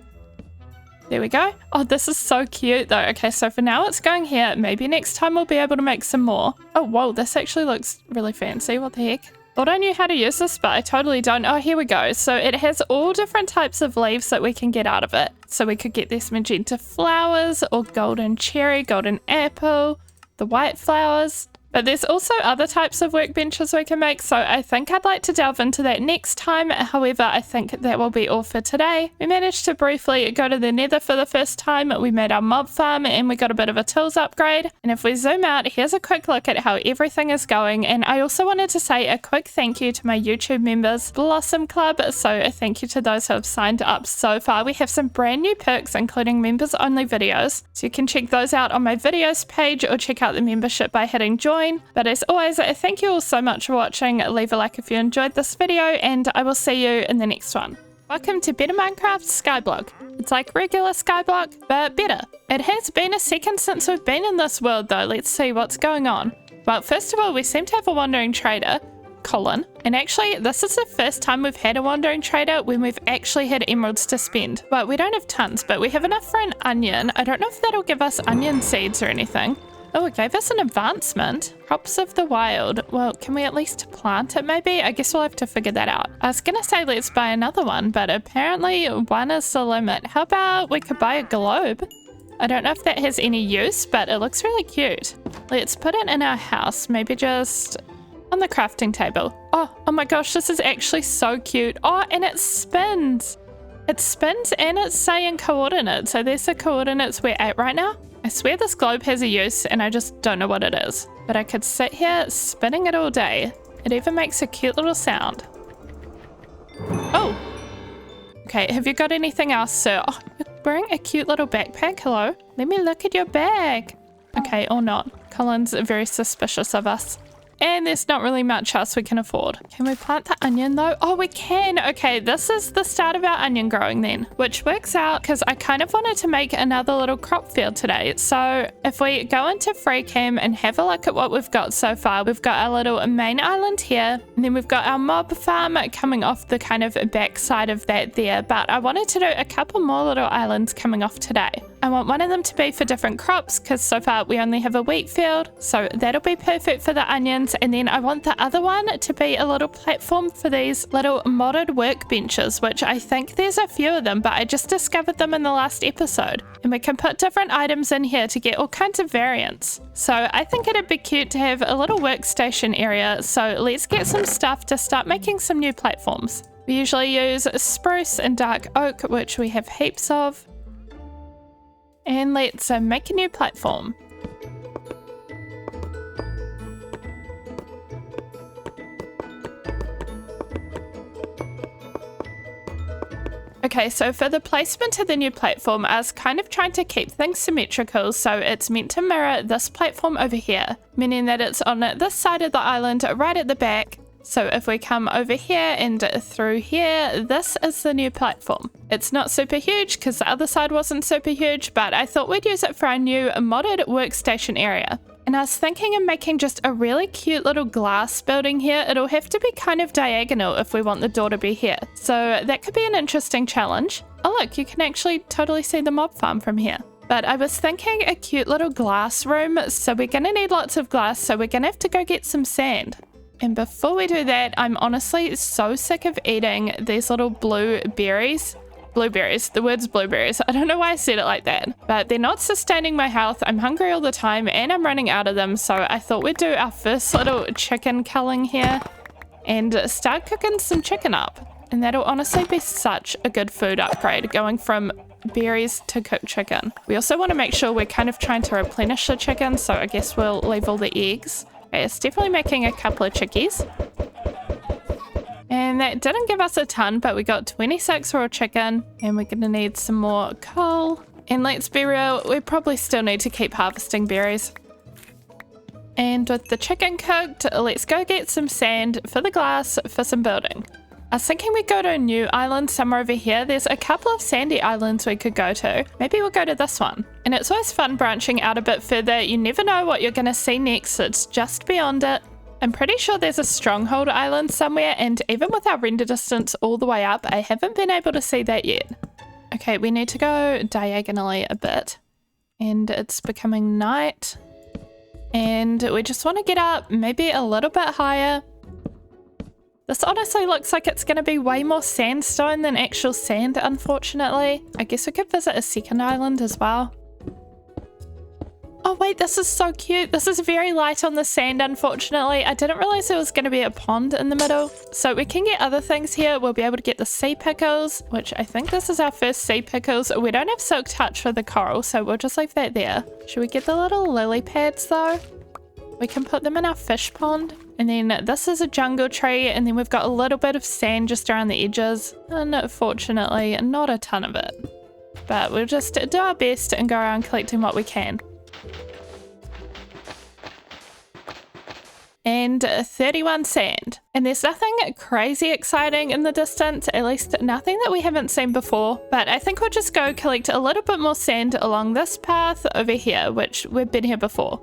There we go. Oh, this is so cute though. Okay, so for now it's going here. Maybe next time we'll be able to make some more. Oh, whoa, this actually looks really fancy. What the heck? Thought I knew how to use this, but I totally don't. Oh, here we go. So it has all different types of leaves that we can get out of it. So we could get these magenta flowers or golden cherry, golden apple, the white flowers. But there's also other types of workbenches we can make, so I think I'd like to delve into that next time. However, I think that will be all for today. We managed to briefly go to the nether for the first time. We made our mob farm and we got a bit of a tools upgrade. And if we zoom out, here's a quick look at how everything is going. And I also wanted to say a quick thank you to my YouTube members, Blossom Club. So thank you to those who have signed up so far. We have some brand new perks, including members only videos. So you can check those out on my videos page or check out the membership by hitting join. But as always, thank you all so much for watching. Leave a like if you enjoyed this video, and I will see you in the next one. Welcome to Better Minecraft Skyblock. It's like regular Skyblock, but better. It has been a second since we've been in this world though. Let's see what's going on. Well, first of all, we seem to have a wandering trader, Colin. And actually, this is the first time we've had a wandering trader when we've actually had emeralds to spend. Well, we don't have tons, but we have enough for an onion. I don't know if that'll give us onion seeds or anything. Oh, it gave us an advancement. Crops of the wild. Well, can we at least plant it maybe? I guess we'll have to figure that out. I was gonna say let's buy another one, but apparently 1 is the limit. How about we could buy a globe? I don't know if that has any use, but it looks really cute. Let's put it in our house, maybe just on the crafting table. Oh my gosh, this is actually so cute. Oh, and it spins. It spins and it's saying coordinates. So there's the coordinates we're at right now. I swear this globe has a use and I just don't know what it is. But I could sit here spinning it all day. It even makes a cute little sound. Oh! Okay, have you got anything else, sir? Oh, you're wearing a cute little backpack. Hello? Let me look at your bag. Okay, or not. Colin's very suspicious of us. And there's not really much else we can afford. Can we plant the onion though? Oh, we can. Okay, this is the start of our onion growing then, which works out because I kind of wanted to make another little crop field today. So if we go into free cam and have a look at what we've got so far, we've got our little main island here, and then we've got our mob farm coming off the kind of back side of that there. But I wanted to do a couple more little islands coming off today. I want one of them to be for different crops because so far we only have a wheat field, so that'll be perfect for the onions. And then I want the other one to be a little platform for these little modded workbenches, which I think there's a few of them, but I just discovered them in the last episode. And we can put different items in here to get all kinds of variants. So I think it'd be cute to have a little workstation area. So let's get some stuff to start making some new platforms. We usually use spruce and dark oak, which we have heaps of. And let's make a new platform. Okay, so for the placement of the new platform, I was kind of trying to keep things symmetrical, so it's meant to mirror this platform over here, meaning that it's on this side of the island right at the back. So if we come over here and through here, this is the new platform. It's not super huge because the other side wasn't super huge, but I thought we'd use it for our new modded workstation area. And I was thinking of making just a really cute little glass building here. It'll have to be kind of diagonal if we want the door to be here. So that could be an interesting challenge. Oh look, you can actually totally see the mob farm from here. But I was thinking a cute little glass room. So we're gonna need lots of glass, so we're gonna have to go get some sand. And before we do that, I'm honestly so sick of eating these little blueberries. Blueberries, the word's blueberries. I don't know why I said it like that, but they're not sustaining my health. I'm hungry all the time and I'm running out of them. So I thought we'd do our first little chicken culling here and start cooking some chicken up. And that'll honestly be such a good food upgrade, going from berries to cook chicken. We also want to make sure we're kind of trying to replenish the chicken, so I guess we'll leave all the eggs. Okay, it's definitely making a couple of chickies. And that didn't give us a ton, but we got 26 raw chicken, and we're going to need some more coal. And let's be real, we probably still need to keep harvesting berries. And with the chicken cooked, let's go get some sand for the glass for some building. I was thinking we'd go to a new island somewhere over here. There's a couple of sandy islands we could go to. Maybe we'll go to this one. And it's always fun branching out a bit further. You never know what you're going to see next. It's just beyond it. I'm pretty sure there's a stronghold island somewhere, and even with our render distance all the way up, I haven't been able to see that yet. Okay, we need to go diagonally a bit. And it's becoming night. And we just want to get up maybe a little bit higher. This honestly looks like it's going to be way more sandstone than actual sand, unfortunately. I guess we could visit a second island as well. Oh wait, this is so cute. This is very light on the sand, unfortunately. I didn't realize there was going to be a pond in the middle. So we can get other things here. We'll be able to get the sea pickles, which I think this is our first sea pickles. We don't have silk touch for the coral, so we'll just leave that there. Should we get the little lily pads though? We can put them in our fish pond. And then this is a jungle tree, and then we've got a little bit of sand just around the edges. Unfortunately, not a ton of it. But we'll just do our best and go around collecting what we can. And 31 sand. And there's nothing crazy exciting in the distance, at least nothing that we haven't seen before. But I think we'll just go collect a little bit more sand along this path over here, which we've been here before.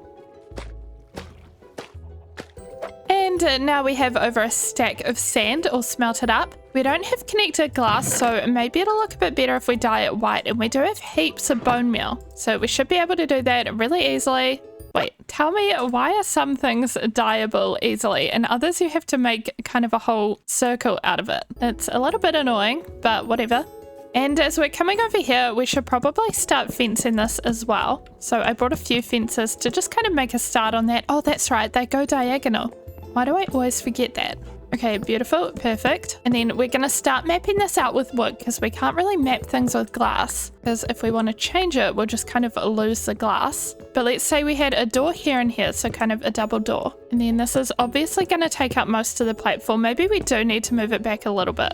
And now we have over a stack of sand all smelted up. We don't have connected glass, so maybe it'll look a bit better if we dye it white. And we do have heaps of bone meal, so we should be able to do that really easily. Wait, tell me, why are some things dyeable easily and others you have to make kind of a whole circle out of it? It's a little bit annoying, but whatever. And as we're coming over here, we should probably start fencing this as well. So I brought a few fences to just kind of make a start on that. Oh, that's right, they go diagonal. Why do I always forget that? Okay, beautiful, perfect. And then we're gonna start mapping this out with wood because we can't really map things with glass, because if we want to change it, we'll just kind of lose the glass. But let's say we had a door here and here, so kind of a double door. And then this is obviously gonna take up most of the platform. Maybe we do need to move it back a little bit.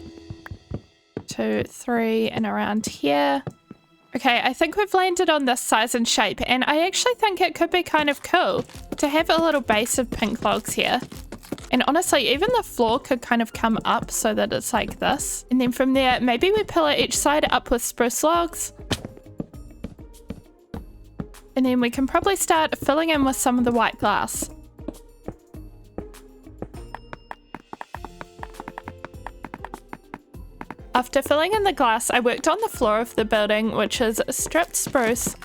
2, 3, and around here. Okay, I think we've landed on this size and shape, and I actually think it could be kind of cool to have a little base of pink logs here. And honestly, even the floor could kind of come up so that it's like this. And then from there, maybe we pillar each side up with spruce logs. And then we can probably start filling in with some of the white glass. After filling in the glass, I worked on the floor of the building, which is stripped spruce.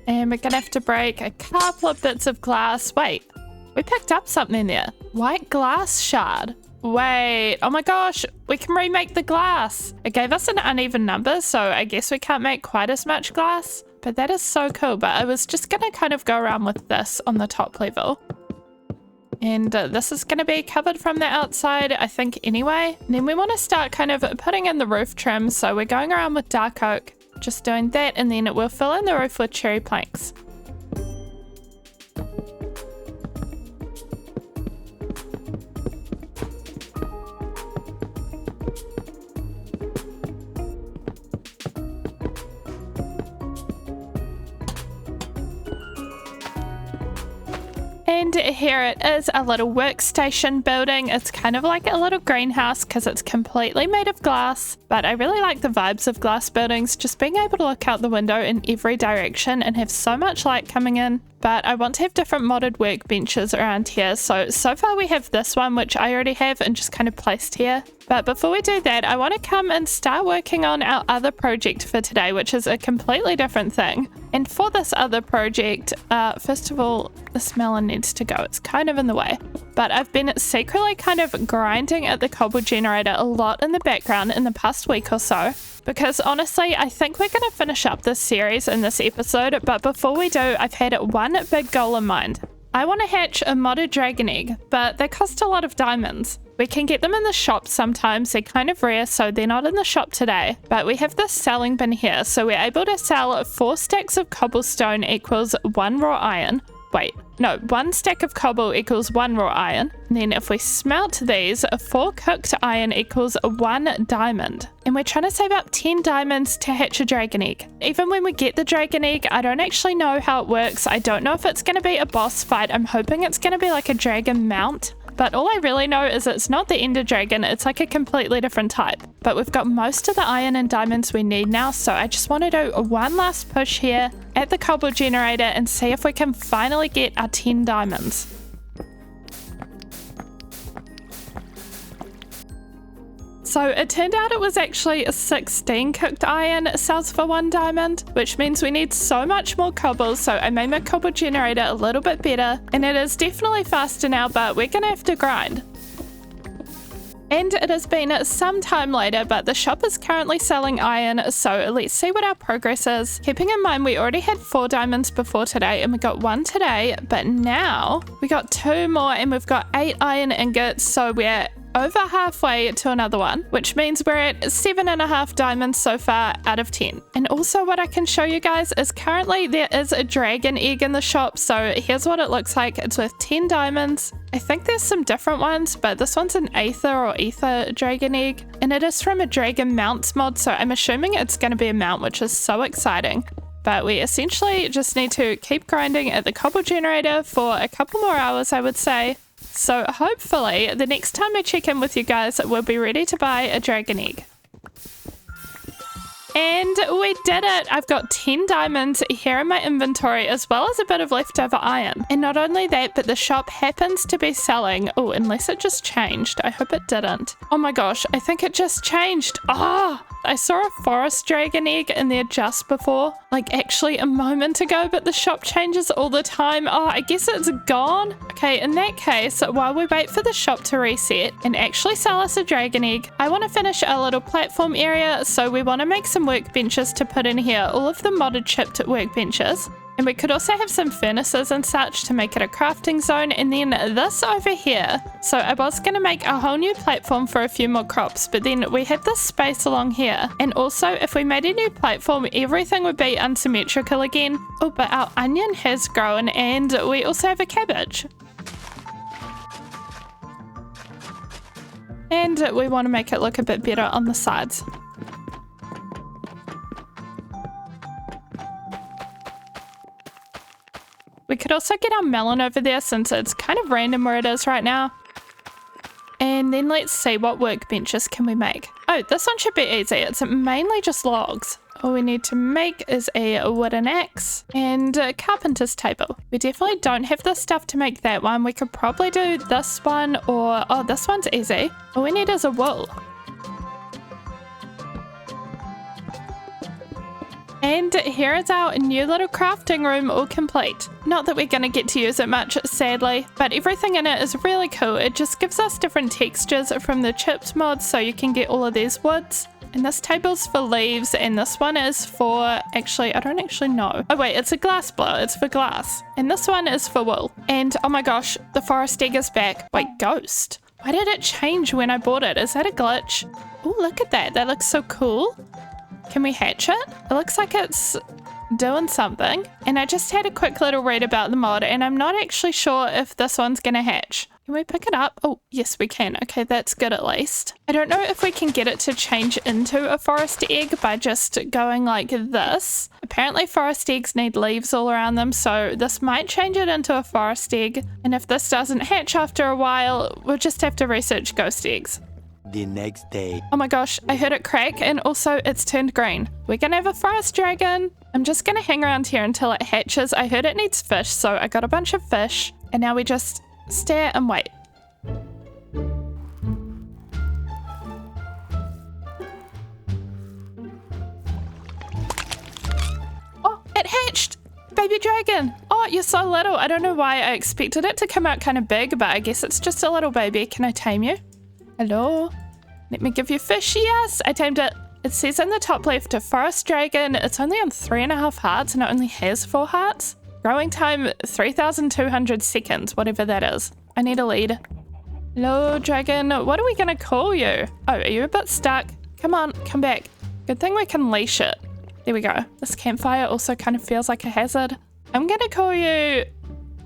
And we're gonna have to break a couple of bits of glass. Wait, we picked up something there. White glass shard. Wait, oh my gosh, we can remake the glass. It gave us an uneven number, so I guess we can't make quite as much glass. But that is so cool. But I was just gonna kind of go around with this on the top level. And this is going to be covered from the outside, I think, anyway. And then we want to start kind of putting in the roof trim. So we're going around with dark oak, just doing that. And then we'll fill in the roof with cherry planks. And here it is, a little workstation building. It's kind of like a little greenhouse because it's completely made of glass. But I really like the vibes of glass buildings, just being able to look out the window in every direction and have so much light coming in. But I want to have different modded workbenches around here. So far we have this one, which I already have and just kind of placed here. But before we do that, I want to come and start working on our other project for today, which is a completely different thing. And for this other project, first of all, this melon needs to go. It's kind of in the way. But I've been secretly kind of grinding at the cobble generator a lot in the background in the past week or so. Because honestly, I think we're going to finish up this series in this episode. But before we do, I've had one big goal in mind. I want to hatch a modded dragon egg, but they cost a lot of diamonds. We can get them in the shop sometimes, they're kind of rare, so they're not in the shop today. But we have this selling bin here, so we're able to sell 4 stacks of cobblestone equals 1 raw iron. Wait, no, 1 stack of cobble equals 1 raw iron. And then if we smelt these, 4 cooked iron equals 1 diamond. And we're trying to save up 10 diamonds to hatch a dragon egg. Even when we get the dragon egg, I don't actually know how it works. I don't know if it's going to be a boss fight. I'm hoping it's going to be like a dragon mount. But all I really know is it's not the ender dragon, it's like a completely different type. But we've got most of the iron and diamonds we need now, so I just want to do one last push here at the cobble generator and see if we can finally get our 10 diamonds. So it turned out it was actually 16 cooked iron sells for 1 diamond, which means we need so much more cobble, so I made my cobble generator a little bit better, and it is definitely faster now, but we're gonna have to grind. And it has been some time later, but the shop is currently selling iron, so let's see what our progress is. Keeping in mind we already had 4 diamonds before today, and we got 1 today, but now we got 2 more, and we've got 8 iron ingots, so we're over halfway to another one, which means we're at 7.5 diamonds so far out of 10. And also what I can show you guys is currently there is a dragon egg in the shop, so here's what it looks like. It's worth 10 diamonds. I think there's some different ones, but this one's an aether or ether dragon egg, and it is from a dragon mounts mod, so I'm assuming it's going to be a mount, which is so exciting. But we essentially just need to keep grinding at the cobble generator for a couple more hours, I would say. So hopefully the next time I check in with you guys, we'll be ready to buy a dragon egg. And we did it! I've got 10 diamonds here in my inventory, as well as a bit of leftover iron. And not only that, but the shop happens to be selling... Oh, unless it just changed. I hope it didn't. Oh my gosh, I think it just changed. Ah! I saw a forest dragon egg in there just before, like actually a moment ago, but the shop changes all the time. Oh, I guess it's gone. Okay, in that case, while we wait for the shop to reset and actually sell us a dragon egg, I want to finish our little platform area, so we want to make some workbenches to put in here, all of the modded chipped workbenches. And we could also have some furnaces and such to make it a crafting zone, and then this over here. So I was going to make a whole new platform for a few more crops, but then we have this space along here. And also if we made a new platform, everything would be unsymmetrical again. Oh, but our onion has grown, and we also have a cabbage. And we want to make it look a bit better on the sides. We could also get our melon over there since it's kind of random where it is right now. And then let's see, what workbenches can we make? Oh, this one should be easy. It's mainly just logs. All we need to make is a wooden axe and a carpenter's table. We definitely don't have the stuff to make that one. We could probably do this one, or... Oh, this one's easy. All we need is a wool. And here is our new little crafting room all complete. Not that we're going to get to use it much, sadly, but everything in it is really cool. It just gives us different textures from the chips mod, so you can get all of these woods. And this table's for leaves, and this one is for... Actually, I don't actually know. Oh wait, it's a glass blower. It's for glass. And this one is for wool. And oh my gosh, the forest egg is back. Wait, ghost? Why did it change when I bought it? Is that a glitch? Oh, look at that. That looks so cool. Can we hatch it? It looks like it's doing something. And I just had a quick little read about the mod, and I'm not actually sure if this one's gonna hatch. Can we pick it up? Oh, yes, we can. Okay, that's good at least. I don't know if we can get it to change into a forest egg by just going like this. Apparently forest eggs need leaves all around them, so this might change it into a forest egg. And if this doesn't hatch after a while, we'll just have to research ghost eggs. The next day. Oh my gosh, I heard it crack, and also it's turned green. We're gonna have a forest dragon. I'm just gonna hang around here until it hatches. I heard it needs fish, so I got a bunch of fish. And now we just stare and wait. Oh, it hatched! Baby dragon! Oh, you're so little. I don't know why I expected it to come out kind of big, but I guess it's just a little baby. Can I tame you? Hello? Let me give you fish. Yes, I tamed it. It says in the top left, a forest dragon. It's only on 3.5 hearts, and it only has 4 hearts. Growing time 3,200 seconds, whatever that is. I need a lead. Hello, dragon. What are we gonna call you? Oh, are you a bit stuck? Come on, come back. Good thing we can leash it. There we go. This campfire also kind of feels like a hazard. I'm gonna call you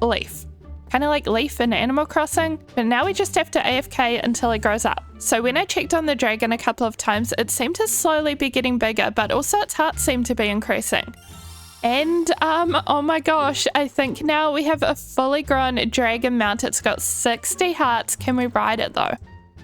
Leaf. Kind of like Leaf in Animal Crossing, but now we just have to AFK until it grows up. So when I checked on the dragon a couple of times, it seemed to slowly be getting bigger, but also its heart seemed to be increasing. And, oh my gosh, I think now we have a fully grown dragon mount. It's got 60 hearts. Can we ride it though?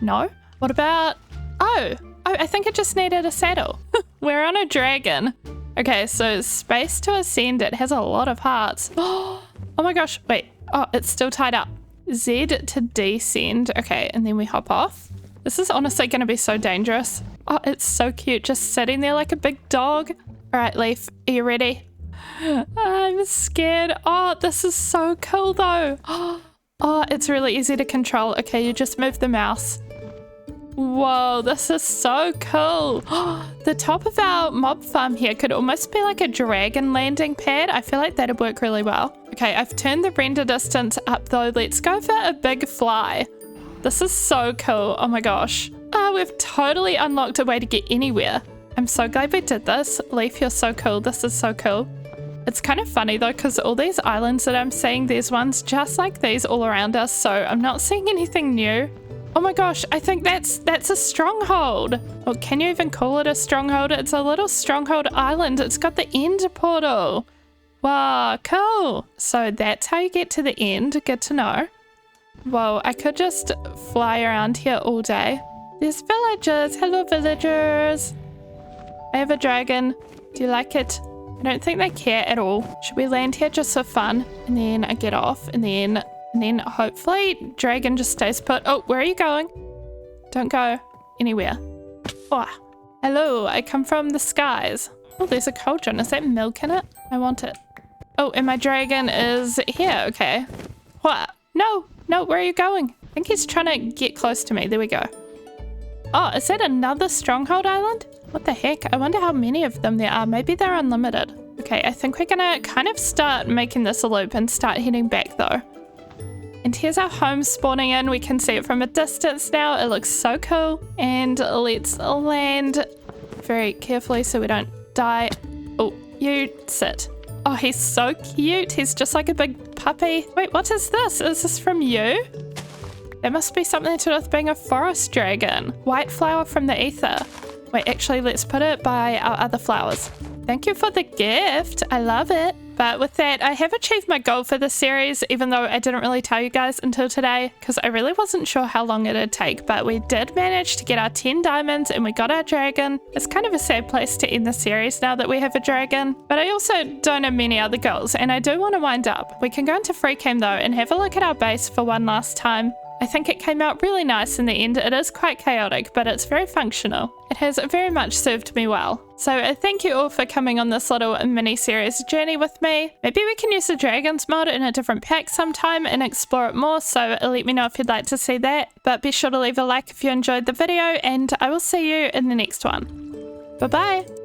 No? What about, oh, I think it just needed a saddle. We're on a dragon. Okay, so space to ascend, it has a lot of hearts. Oh my gosh, wait. Oh, it's still tied up. Z to descend. Okay, and then we hop off. This is honestly going to be so dangerous. Oh, it's so cute, just sitting there like a big dog. All right, Leaf, are you ready? I'm scared. Oh, this is so cool though. Oh, it's really easy to control. Okay, you just move the mouse. Whoa, this is so cool. The top of our mob farm here could almost be like a dragon landing pad. I feel like that'd work really well. Okay, I've turned the render distance up though. Let's go for a big fly. This is so cool. Oh my gosh. We've totally unlocked a way to get anywhere. I'm so glad we did this. Leaf, you're so cool. This is so cool. It's kind of funny though, because all these islands that I'm seeing, there's ones just like these all around us, so I'm not seeing anything new. Oh my gosh, I think that's a stronghold. Well, can you even call it a stronghold? It's a little stronghold island. It's got the end portal. Wow, cool. So that's how you get to the end. Good to know. Whoa, I could just fly around here all day. There's villagers. Hello, villagers. I have a dragon. Do you like it? I don't think they care at all. Should we land here just for fun? And then I get off and then hopefully dragon just stays put. Oh, where are you going? Don't go anywhere. Oh, hello, I come from the skies. Oh, there's a cauldron. Is that milk in it? I want it. Oh, and my dragon is here. Okay. What? No, where are you going? I think he's trying to get close to me. There we go. Oh, is that another stronghold island? What the heck? I wonder how many of them there are. Maybe they're unlimited. Okay, I think we're gonna kind of start making this a loop and start heading back though. And here's our home spawning in. We can see it from a distance now. It looks so cool. And let's land very carefully so we don't die. Oh, you sit. Oh, he's so cute. He's just like a big puppy. Wait, what is this? Is this from you? That must be something to do with being a forest dragon. White flower from the ether. Wait, actually, let's put it by our other flowers. Thank you for the gift. I love it. But with that, I have achieved my goal for this series, even though I didn't really tell you guys until today, because I really wasn't sure how long it'd take, but we did manage to get our 10 diamonds and we got our dragon. It's kind of a sad place to end the series now that we have a dragon, but I also don't have many other goals, and I do want to wind up. We can go into free cam though and have a look at our base for one last time. I think it came out really nice in the end. It is quite chaotic, but it's very functional. It has very much served me well. So thank you all for coming on this little mini-series journey with me. Maybe we can use the Dragons mod in a different pack sometime and explore it more, so let me know if you'd like to see that. But be sure to leave a like if you enjoyed the video, and I will see you in the next one. Bye-bye!